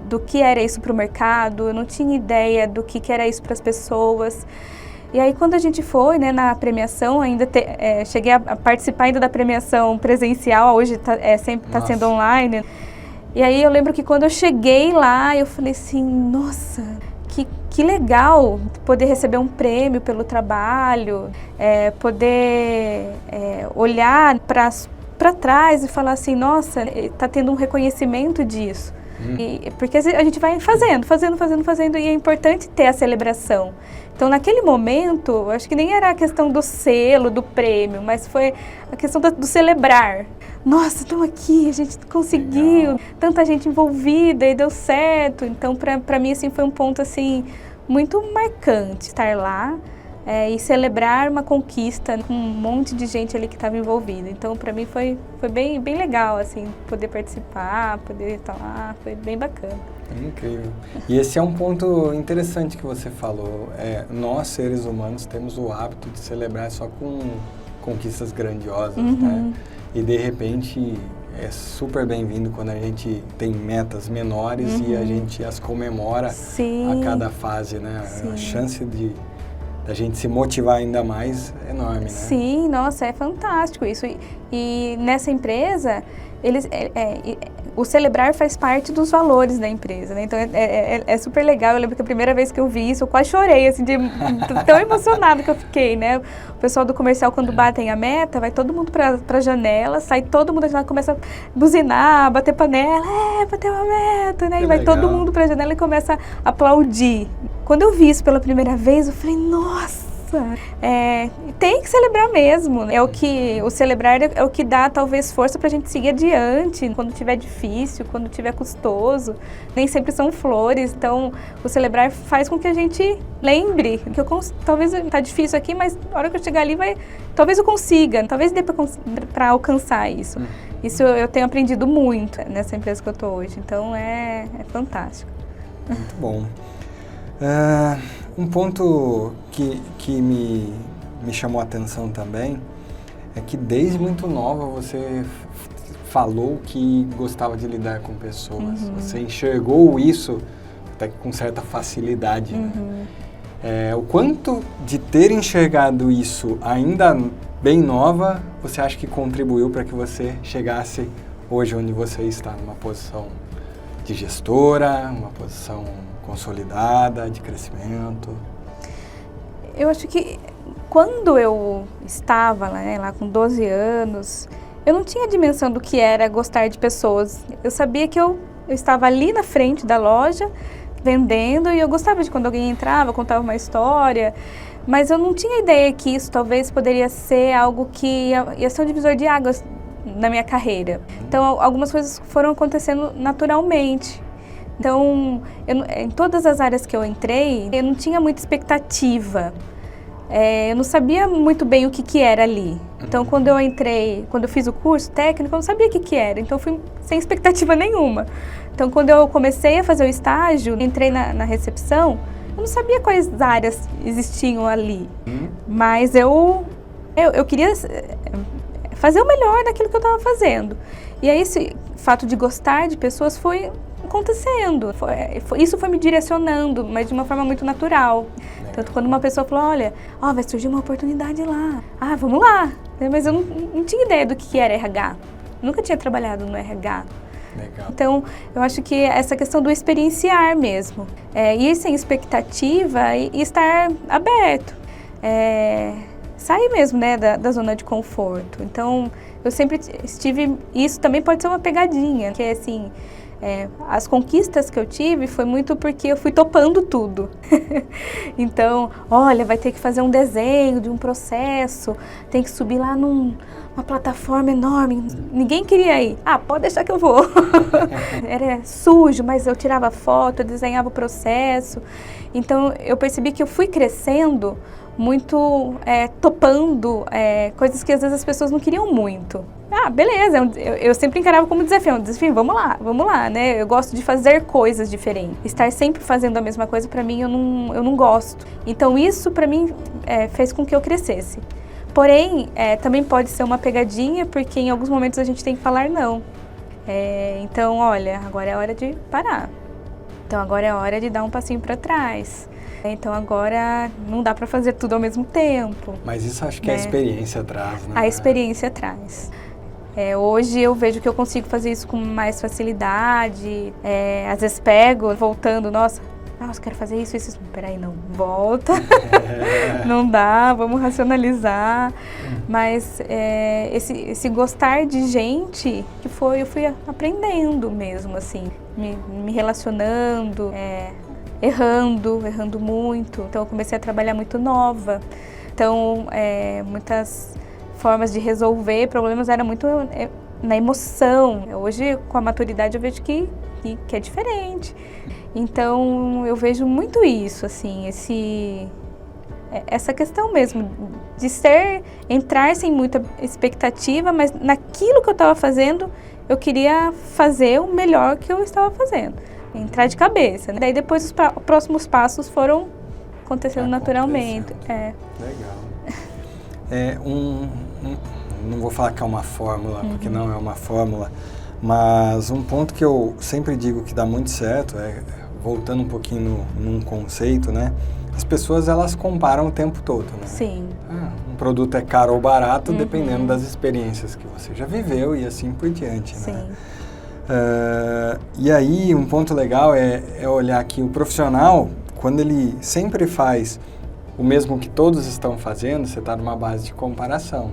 do que era isso para o mercado, eu não tinha ideia do que era isso para as pessoas. E aí quando a gente foi, né, na premiação, cheguei a participar ainda da premiação presencial, hoje sempre está sendo online. E aí eu lembro que quando eu cheguei lá, eu falei assim, nossa, que legal poder receber um prêmio pelo trabalho, poder olhar para trás e falar assim, nossa, está tendo um reconhecimento disso. Porque a gente vai fazendo, e é importante ter a celebração. Então, naquele momento, acho que nem era a questão do selo, do prêmio, mas foi a questão do celebrar. Nossa, estamos aqui, a gente conseguiu, legal. Tanta gente envolvida e deu certo. Então, para mim, assim, foi um ponto assim, muito marcante estar lá e celebrar uma conquista com um monte de gente ali que estava envolvida. Então, para mim, foi bem, bem legal, assim, poder participar, poder estar lá, foi bem bacana. Incrível. E esse é um ponto interessante que você falou. Nós, seres humanos, temos o hábito de celebrar só com conquistas grandiosas, né? E, de repente, é super bem-vindo quando a gente tem metas menores e a gente as comemora a cada fase, né? Sim. A chance da gente se motivar ainda mais é enorme, né? Sim, nossa, é fantástico isso. E nessa empresa, o celebrar faz parte dos valores da empresa, né? Então é super legal. Eu lembro que a primeira vez que eu vi isso, eu quase chorei, assim, tão emocionada que eu fiquei, né? O pessoal do comercial, quando batem a meta, vai todo mundo pra janela, sai todo mundo da janela, começa a buzinar, bater panela, bateu a meta, né? E vai todo mundo pra janela e começa a aplaudir. Quando eu vi isso pela primeira vez, eu falei, nossa! Tem que celebrar mesmo. O celebrar é o que dá talvez força pra gente seguir adiante quando tiver difícil, quando tiver custoso. Nem sempre são flores, então o celebrar faz com que a gente lembre que talvez tá difícil aqui, mas na hora que eu chegar ali talvez eu consiga, talvez dê pra alcançar isso. Isso eu tenho aprendido muito nessa empresa que eu tô hoje, então é fantástico. Muito bom. Um ponto que me chamou a atenção também é que desde muito nova você falou que gostava de lidar com pessoas. Você enxergou isso até com certa facilidade. Né? O quanto de ter enxergado isso ainda bem nova, você acha que contribuiu para que você chegasse hoje onde você está, numa posição de gestora, uma posição consolidada, de crescimento? Eu acho que quando eu estava lá com 12 anos, eu não tinha dimensão do que era gostar de pessoas. Eu sabia que eu estava ali na frente da loja, vendendo, e eu gostava de quando alguém entrava, contava uma história, mas eu não tinha ideia que isso talvez poderia ser algo que ia ser um divisor de águas na minha carreira. Então, algumas coisas foram acontecendo naturalmente. Então, em todas as áreas que eu entrei, eu não tinha muita expectativa. Eu não sabia muito bem o que era ali. Então, quando eu fiz o curso técnico, eu não sabia o que era. Então, eu fui sem expectativa nenhuma. Então, quando eu comecei a fazer o estágio, entrei na recepção, eu não sabia quais áreas existiam ali. Mas eu queria fazer o melhor daquilo que eu estava fazendo. E aí, esse fato de gostar de pessoas foi acontecendo. Isso foi me direcionando, mas de uma forma muito natural. Tanto quando uma pessoa falou, olha, vai surgir uma oportunidade lá. Vamos lá. Mas eu não tinha ideia do que era RH. Nunca tinha trabalhado no RH. Legal. Então, eu acho que essa questão do experienciar mesmo. Ir sem expectativa e estar aberto. Sair mesmo, né, da zona de conforto. Então, eu sempre estive... Isso também pode ser uma pegadinha, que é assim... as conquistas que eu tive foi muito porque eu fui topando tudo. Então, olha, vai ter que fazer um desenho de um processo, tem que subir lá numa plataforma enorme. Ninguém queria ir. Pode deixar que eu vou. Era sujo, mas eu tirava foto, eu desenhava o processo. Então, eu percebi que eu fui crescendo muito topando coisas que às vezes as pessoas não queriam muito. Beleza, eu sempre encarava como desafio, vamos lá, né? Eu gosto de fazer coisas diferentes. Estar sempre fazendo a mesma coisa, pra mim, eu não gosto. Então, isso pra mim fez com que eu crescesse. Porém, também pode ser uma pegadinha, porque em alguns momentos a gente tem que falar não. Então, olha, agora é hora de parar. Então, agora é hora de dar um passinho pra trás. Então, agora não dá pra fazer tudo ao mesmo tempo. Mas isso acho que a experiência traz, né? A experiência traz. Hoje eu vejo que eu consigo fazer isso com mais facilidade. Às vezes pego, voltando, nossa, quero fazer isso. Peraí, não, volta. Não dá, vamos racionalizar. Mas esse gostar de gente, eu fui aprendendo mesmo, assim, me relacionando, errando muito. Então eu comecei a trabalhar muito nova. Então, muitas formas de resolver problemas era muito na emoção. Hoje, com a maturidade, eu vejo que é diferente. Então, eu vejo muito isso, assim, essa questão mesmo de entrar sem muita expectativa, mas naquilo que eu estava fazendo, eu queria fazer o melhor que eu estava fazendo. Entrar de cabeça, né? Daí depois os próximos passos foram acontecendo naturalmente. Legal. Não vou falar que é uma fórmula, porque não é uma fórmula, mas um ponto que eu sempre digo que dá muito certo, voltando um pouquinho num conceito, né? As pessoas, elas comparam o tempo todo, né? Sim. Um produto é caro ou barato, dependendo das experiências que você já viveu e assim por diante, né? Sim. E aí, um ponto legal é olhar que o profissional, quando ele sempre faz o mesmo que todos estão fazendo, você está numa base de comparação.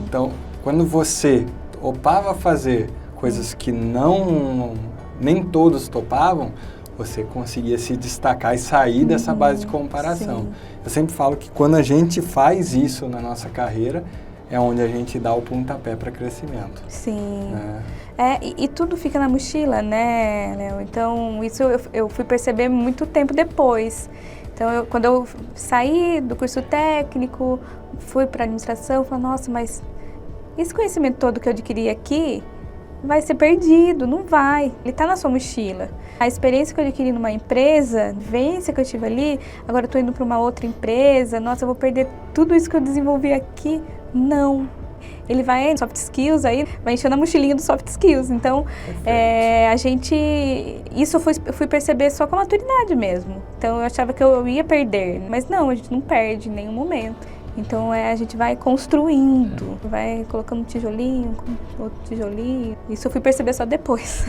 Então, quando você opava fazer coisas que nem todos topavam, você conseguia se destacar e sair dessa base de comparação. Sim. Eu sempre falo que quando a gente faz isso na nossa carreira, é onde a gente dá o pontapé para crescimento. Sim. E tudo fica na mochila, né, Léo? Então, isso eu fui perceber muito tempo depois. Então, quando eu saí do curso técnico, fui para a administração, falei, nossa, mas esse conhecimento todo que eu adquiri aqui vai ser perdido, não vai. Ele está na sua mochila. A experiência que eu adquiri numa empresa, a vivência que eu tive ali, agora eu estou indo para uma outra empresa, nossa, eu vou perder tudo isso que eu desenvolvi aqui. Não. Ele vai, soft skills, aí vai enchendo a mochilinha do soft skills. Então, isso eu fui perceber só com a maturidade mesmo. Então, eu achava que eu ia perder, mas não, a gente não perde em nenhum momento. Então, a gente vai construindo, vai colocando um tijolinho, outro tijolinho. Isso eu fui perceber só depois.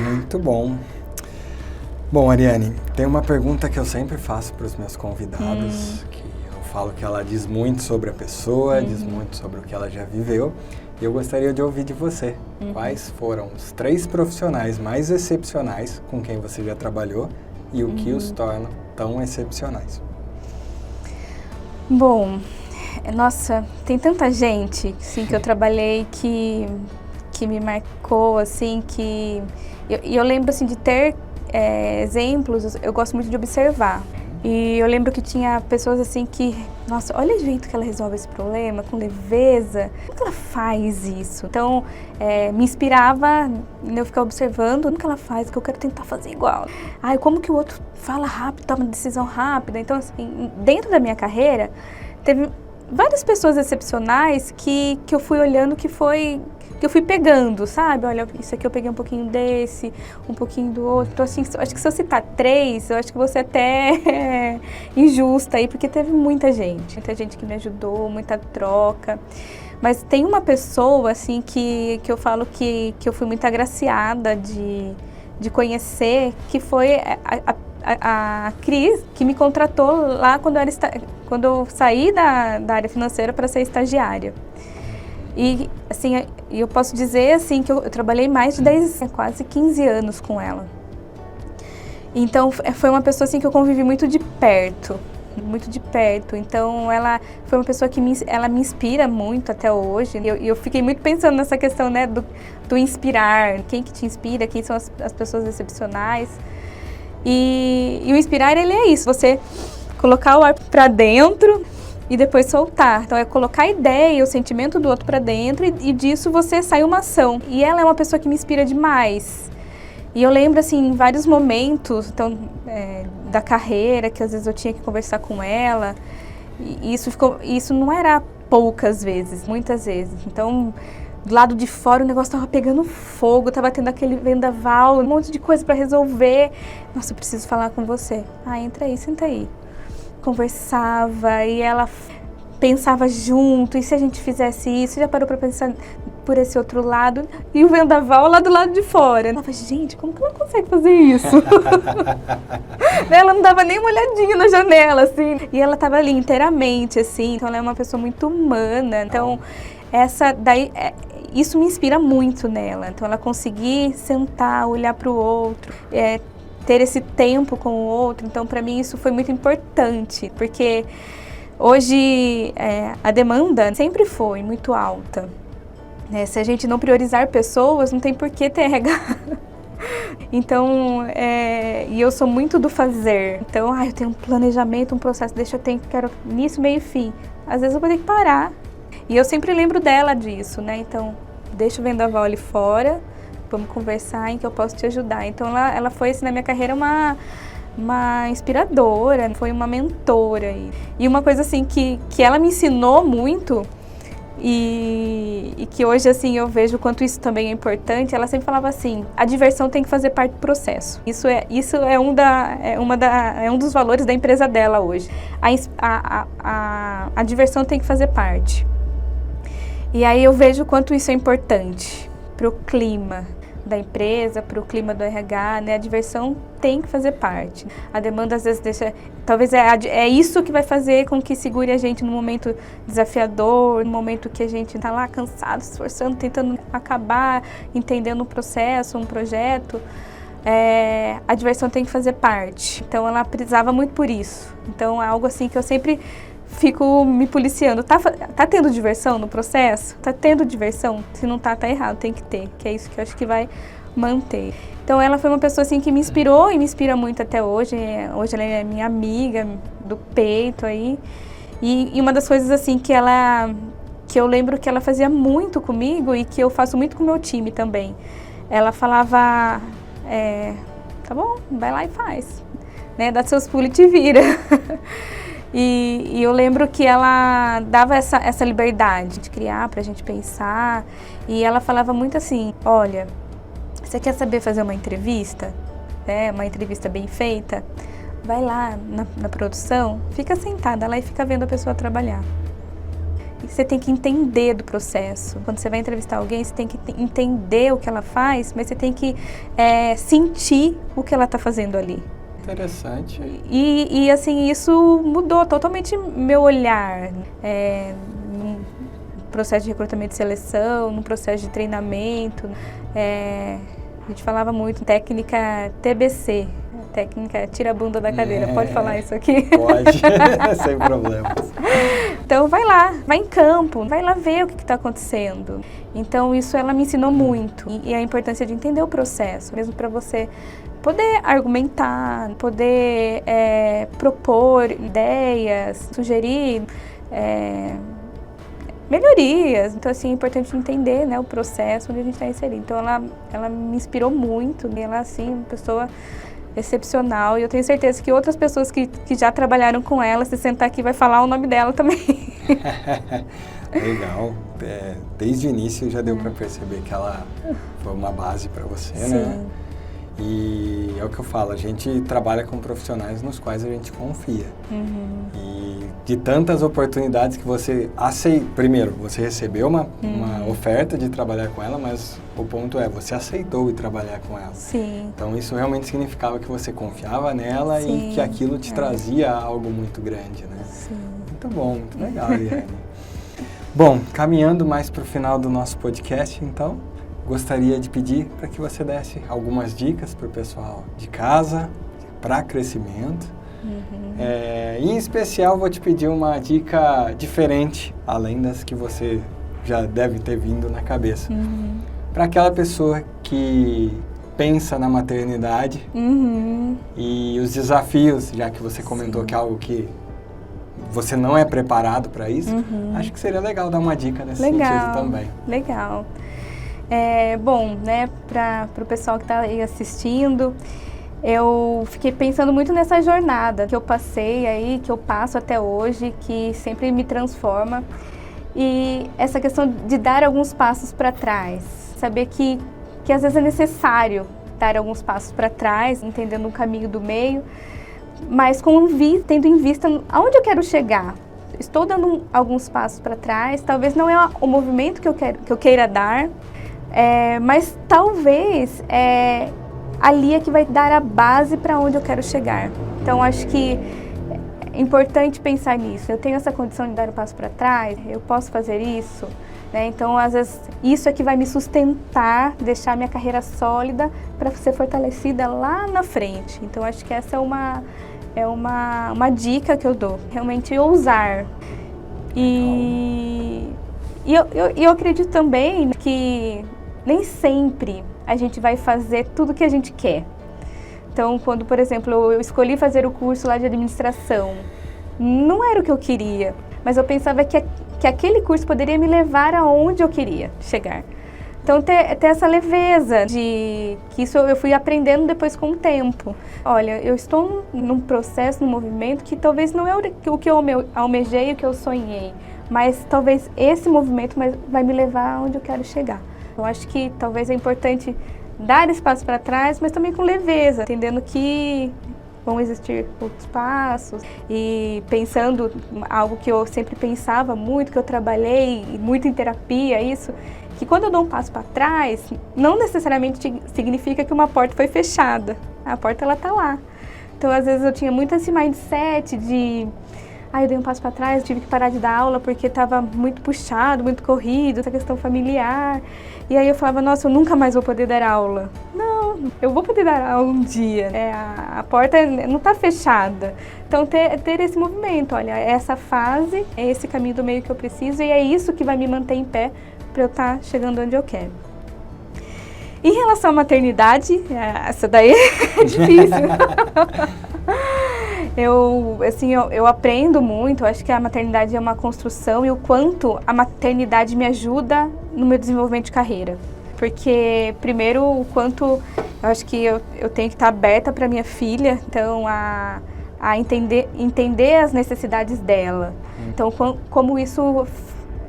Muito bom. Bom, Ariane, tem uma pergunta que eu sempre faço para os meus convidados, que eu falo que ela diz muito sobre a pessoa, diz muito sobre o que ela já viveu. E eu gostaria de ouvir de você. Quais foram os 3 profissionais mais excepcionais com quem você já trabalhou e o que os torna tão excepcionais? Bom, nossa, tem tanta gente, assim, que eu trabalhei que me marcou, assim, que... eu lembro, assim, de ter exemplos, eu gosto muito de observar. E eu lembro que tinha pessoas, assim, que... Nossa, olha o jeito que ela resolve esse problema, com leveza. Como que ela faz isso? Então, me inspirava em eu ficar observando como que ela faz, que eu quero tentar fazer igual. Como que o outro fala rápido, toma decisão rápida. Então, assim, dentro da minha carreira, teve várias pessoas excepcionais que eu fui olhando que eu fui pegando, sabe? Olha, isso aqui eu peguei um pouquinho desse, um pouquinho do outro. Então, assim, acho que se eu citar 3, eu acho que você até injusta aí, porque teve muita gente que me ajudou, muita troca. Mas tem uma pessoa, assim, que eu falo que eu fui muito agraciada de conhecer, que foi a Cris, que me contratou lá quando eu saí da área financeira para ser estagiária. E, assim, eu posso dizer, assim, que eu trabalhei mais de 10, quase 15 anos com ela. Então, foi uma pessoa, assim, que eu convivi muito de perto. Então, ela foi uma pessoa que ela me inspira muito até hoje. E eu fiquei muito pensando nessa questão, né, do inspirar. Quem que te inspira, quem são as pessoas excepcionais. E o inspirar, ele é isso, você colocar o ar para dentro e depois soltar. Então, é colocar a ideia, o sentimento do outro para dentro e disso você sai uma ação. E ela é uma pessoa que me inspira demais. E eu lembro, assim, em vários momentos da carreira, que às vezes eu tinha que conversar com ela. E isso não era poucas vezes, muitas vezes. Então, do lado de fora o negócio tava pegando fogo, tava tendo aquele vendaval, um monte de coisa para resolver. Nossa, eu preciso falar com você. Ah, entra aí, senta aí. Conversava e ela pensava junto, e se a gente fizesse isso, já parou para pensar por esse outro lado, e o vendaval lá do lado de fora. Eu falava, gente, como que ela consegue fazer isso? Ela não dava nem uma olhadinha na janela, assim, e ela estava ali inteiramente, assim, então ela é uma pessoa muito humana, então isso me inspira muito nela, então ela conseguir sentar, olhar para o outro, ter esse tempo com o outro, então para mim isso foi muito importante, porque hoje a demanda sempre foi muito alta, né? Se a gente não priorizar pessoas, não tem por que ter RH. Então, e eu sou muito do fazer, então eu tenho um planejamento, um processo, quero início, meio e fim. Às vezes eu vou ter que parar, e eu sempre lembro dela disso, né? Então, deixa o vendaval ali fora, vamos conversar em que eu posso te ajudar. Então, ela foi, assim, na minha carreira uma inspiradora, foi uma mentora. E uma coisa, assim, que ela me ensinou muito e que hoje, assim, eu vejo o quanto isso também é importante, ela sempre falava assim, a diversão tem que fazer parte do processo. Isso é um dos valores da empresa dela hoje. A diversão tem que fazer parte. E aí eu vejo o quanto isso é importante para o clima da empresa, para o clima do RH, né? A diversão tem que fazer parte. A demanda às vezes talvez é isso que vai fazer com que segure a gente no momento desafiador, no momento que a gente está lá cansado, se esforçando, tentando acabar, entendendo um processo, um projeto. A diversão tem que fazer parte. Então ela precisava muito por isso. Então é algo assim que eu sempre fico me policiando. Tá tendo diversão no processo? Tá tendo diversão? Se não tá errado, tem que ter. Que é isso que eu acho que vai manter. Então ela foi uma pessoa assim que me inspirou e me inspira muito até hoje. Hoje ela é minha amiga do peito aí. E uma das coisas assim que eu lembro que ela fazia muito comigo e que eu faço muito com o meu time também. Ela falava, tá bom, vai lá e faz. Né? Dá seus pulos e te vira. E eu lembro que ela dava essa liberdade de criar pra gente pensar. E ela falava muito assim, olha, você quer saber fazer uma entrevista? Uma entrevista bem feita? Vai lá na produção, fica sentada lá e fica vendo a pessoa trabalhar. E você tem que entender do processo. Quando você vai entrevistar alguém, você tem que entender o que ela faz, mas você tem que sentir o que ela está fazendo ali. Interessante. E assim, isso mudou totalmente meu olhar no processo de recrutamento e seleção, no processo de treinamento. A gente falava muito técnica TBC, técnica tira a bunda da cadeira. Pode falar isso aqui? Pode, sem problemas. Então vai lá, vai em campo, vai lá ver o que está acontecendo. Então isso ela me ensinou muito. E a importância de entender o processo, mesmo para você poder argumentar, poder propor ideias, sugerir melhorias. Então, assim, é importante entender, né, o processo onde a gente está inserido. Então, ela me inspirou muito. E ela, assim, uma pessoa excepcional. E eu tenho certeza que outras pessoas que já trabalharam com ela, se sentar aqui, vai falar o nome dela também. Legal. Desde o início já deu para perceber que ela foi uma base para você, Sim. né? E é o que eu falo, a gente trabalha com profissionais nos quais a gente confia. E de tantas oportunidades que você primeiro, você recebeu uma oferta de trabalhar com ela, mas o ponto é, você aceitou ir trabalhar com ela. Sim. Então isso realmente significava que você confiava nela Sim, e que aquilo te trazia algo muito grande, né? Sim. Muito bom, muito legal, Eliane. Bom, caminhando mais para o final do nosso podcast, então, gostaria de pedir para que você desse algumas dicas para o pessoal de casa, para crescimento. Em especial, vou te pedir uma dica diferente, além das que você já deve ter vindo na cabeça. Para aquela pessoa que pensa na maternidade e os desafios, já que você comentou que é algo que você não é preparado para isso, acho que seria legal dar uma dica nesse sentido também. Legal. Bom, né, para o pessoal que está aí assistindo, eu fiquei pensando muito nessa jornada que eu passei aí, que eu passo até hoje, que sempre me transforma. E essa questão de dar alguns passos para trás, saber que às vezes é necessário dar alguns passos para trás, entendendo o caminho do meio, mas tendo em vista aonde eu quero chegar. Estou dando alguns passos para trás, talvez não é o movimento que eu queira dar, mas talvez ali é que vai dar a base para onde eu quero chegar. Então acho que é importante pensar nisso. Eu tenho essa condição de dar um passo para trás, eu posso fazer isso, né? Então às vezes isso é que vai me sustentar, deixar minha carreira sólida para ser fortalecida lá na frente. Então acho que essa é uma dica que eu dou, realmente ousar. E eu acredito também que nem sempre a gente vai fazer tudo o que a gente quer. Então, quando, por exemplo, eu escolhi fazer o curso lá de administração, não era o que eu queria, mas eu pensava que aquele curso poderia me levar aonde eu queria chegar. Então, ter essa leveza que isso eu fui aprendendo depois com o tempo. Olha, eu estou num processo, num movimento que talvez não é o que eu almejei, o que eu sonhei, mas talvez esse movimento vai me levar aonde eu quero chegar. Eu acho que talvez é importante dar espaço para trás, mas também com leveza, entendendo que vão existir outros passos e pensando algo que eu sempre pensava muito, que eu trabalhei muito em terapia, isso, que quando eu dou um passo para trás, não necessariamente significa que uma porta foi fechada, a porta ela tá lá. Então às vezes eu tinha muito esse mindset de eu dei um passo para trás, tive que parar de dar aula porque estava muito puxado, muito corrido, essa questão familiar. E aí eu falava, nossa, eu nunca mais vou poder dar aula. Não, eu vou poder dar aula um dia. A porta não está fechada. Então ter esse movimento, olha, essa fase, é esse caminho do meio que eu preciso e é isso que vai me manter em pé para eu estar chegando onde eu quero. Em relação à maternidade, essa daí é difícil. Eu aprendo muito, acho que a maternidade é uma construção e o quanto a maternidade me ajuda no meu desenvolvimento de carreira. Porque, primeiro, o quanto eu acho que eu tenho que estar aberta para minha filha, então, a entender as necessidades dela. Então, como isso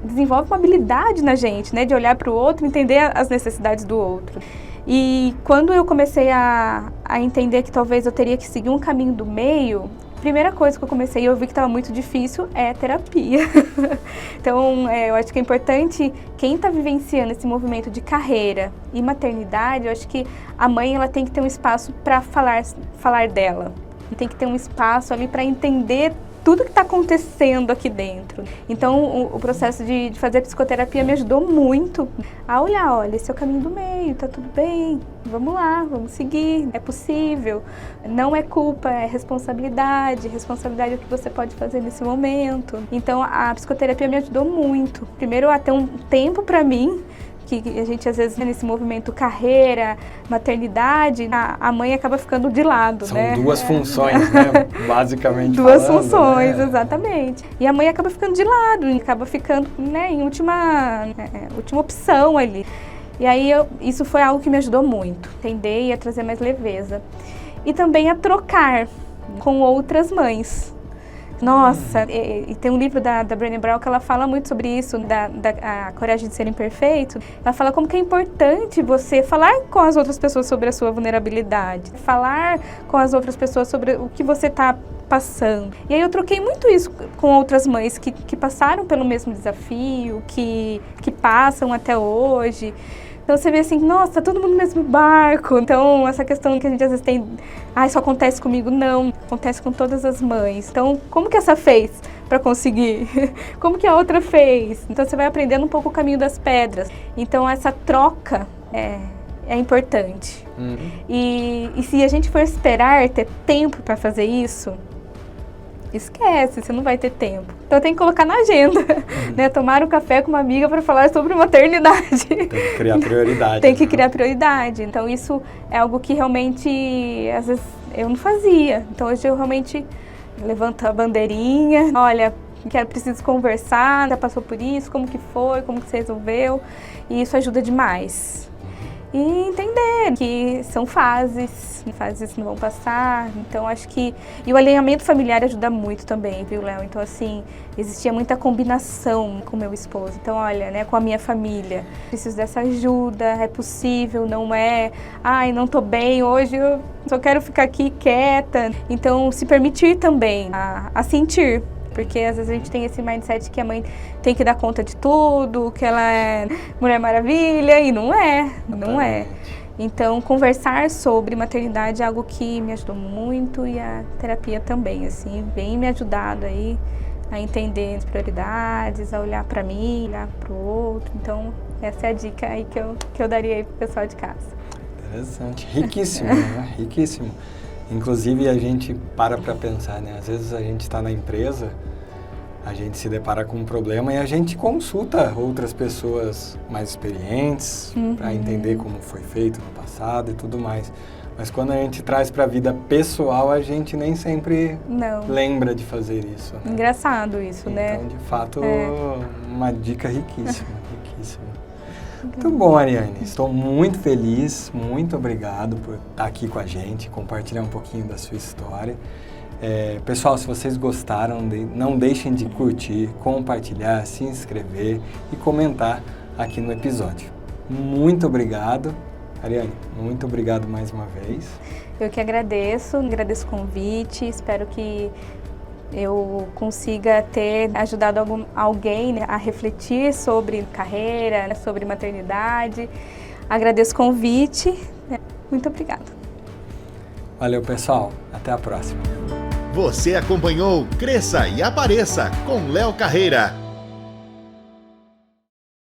desenvolve uma habilidade na gente, né, de olhar para o outro e entender as necessidades do outro. E quando eu comecei a entender que talvez eu teria que seguir um caminho do meio, a primeira coisa que eu comecei e eu vi que estava muito difícil é terapia. Então, eu acho que é importante, quem está vivenciando esse movimento de carreira e maternidade, eu acho que a mãe ela tem que ter um espaço para falar dela. E tem que ter um espaço ali para entender tudo que está acontecendo aqui dentro. Então, o processo de fazer psicoterapia me ajudou muito a olhar, olha, esse é o caminho do meio, tá tudo bem, vamos lá, vamos seguir, é possível, não é culpa, é responsabilidade é o que você pode fazer nesse momento. Então, a psicoterapia me ajudou muito. Primeiro, a ter um tempo para mim, que a gente às vezes nesse movimento carreira, maternidade, a mãe acaba ficando de lado, né? São duas funções, né? Basicamente duas falando, funções, né? Exatamente. E a mãe acaba ficando de lado, acaba ficando, né, em última opção ali. E aí isso foi algo que me ajudou muito, entender e a trazer mais leveza. E também a trocar com outras mães. Nossa, e tem um livro da Brené Brown que ela fala muito sobre isso, a coragem de ser imperfeito. Ela fala como que é importante você falar com as outras pessoas sobre a sua vulnerabilidade, falar com as outras pessoas sobre o que você está passando. E aí eu troquei muito isso com outras mães que passaram pelo mesmo desafio, que passam até hoje. Então você vê assim, nossa, tá todo mundo no mesmo barco. Então essa questão que a gente às vezes tem, isso acontece comigo, não, acontece com todas as mães. Então como que essa fez para conseguir? Como que a outra fez? Então você vai aprendendo um pouco o caminho das pedras. Então essa troca é importante. E se a gente for esperar ter tempo para fazer isso, esquece, você não vai ter tempo. Então tem que colocar na agenda, né? Tomar um café com uma amiga para falar sobre maternidade. Tem que criar prioridade. Tem que criar prioridade. Então isso é algo que realmente, às vezes, eu não fazia. Então hoje eu realmente levanto a bandeirinha, olha, preciso conversar, já passou por isso, como que foi, como que você resolveu. E isso ajuda demais. E entender que são fases não vão passar, então acho que... E o alinhamento familiar ajuda muito também, viu, Léo? Então, assim, existia muita combinação com meu esposo. Então, olha, né, com a minha família, preciso dessa ajuda, é possível, não é? Não tô bem, hoje eu só quero ficar aqui quieta. Então, se permitir também a sentir. Porque às vezes a gente tem esse mindset que a mãe tem que dar conta de tudo, que ela é Mulher Maravilha, e não é. Então, conversar sobre maternidade é algo que me ajudou muito e a terapia também, assim, vem me ajudado aí a entender as prioridades, a olhar para mim, olhar para o outro. Então, essa é a dica aí que eu daria aí pro pessoal de casa. Interessante, riquíssimo, né? Riquíssimo. Inclusive, a gente para pensar, né? Às vezes a gente está na empresa, a gente se depara com um problema e a gente consulta outras pessoas mais experientes para entender como foi feito no passado e tudo mais. Mas quando a gente traz para a vida pessoal, a gente nem sempre lembra de fazer isso. Né? Engraçado isso, né? Então, de fato, uma dica riquíssima, riquíssima. Muito bom, Ariane. Estou muito feliz, muito obrigado por estar aqui com a gente, compartilhar um pouquinho da sua história. Pessoal, se vocês gostaram, não deixem de curtir, compartilhar, se inscrever e comentar aqui no episódio. Muito obrigado. Ariane, muito obrigado mais uma vez. Eu que agradeço o convite, espero que eu consiga ter ajudado alguém, né, a refletir sobre carreira, né, sobre maternidade. Agradeço o convite. Né? Muito obrigada. Valeu, pessoal. Até a próxima. Você acompanhou Cresça e Apareça com Léo Carreira.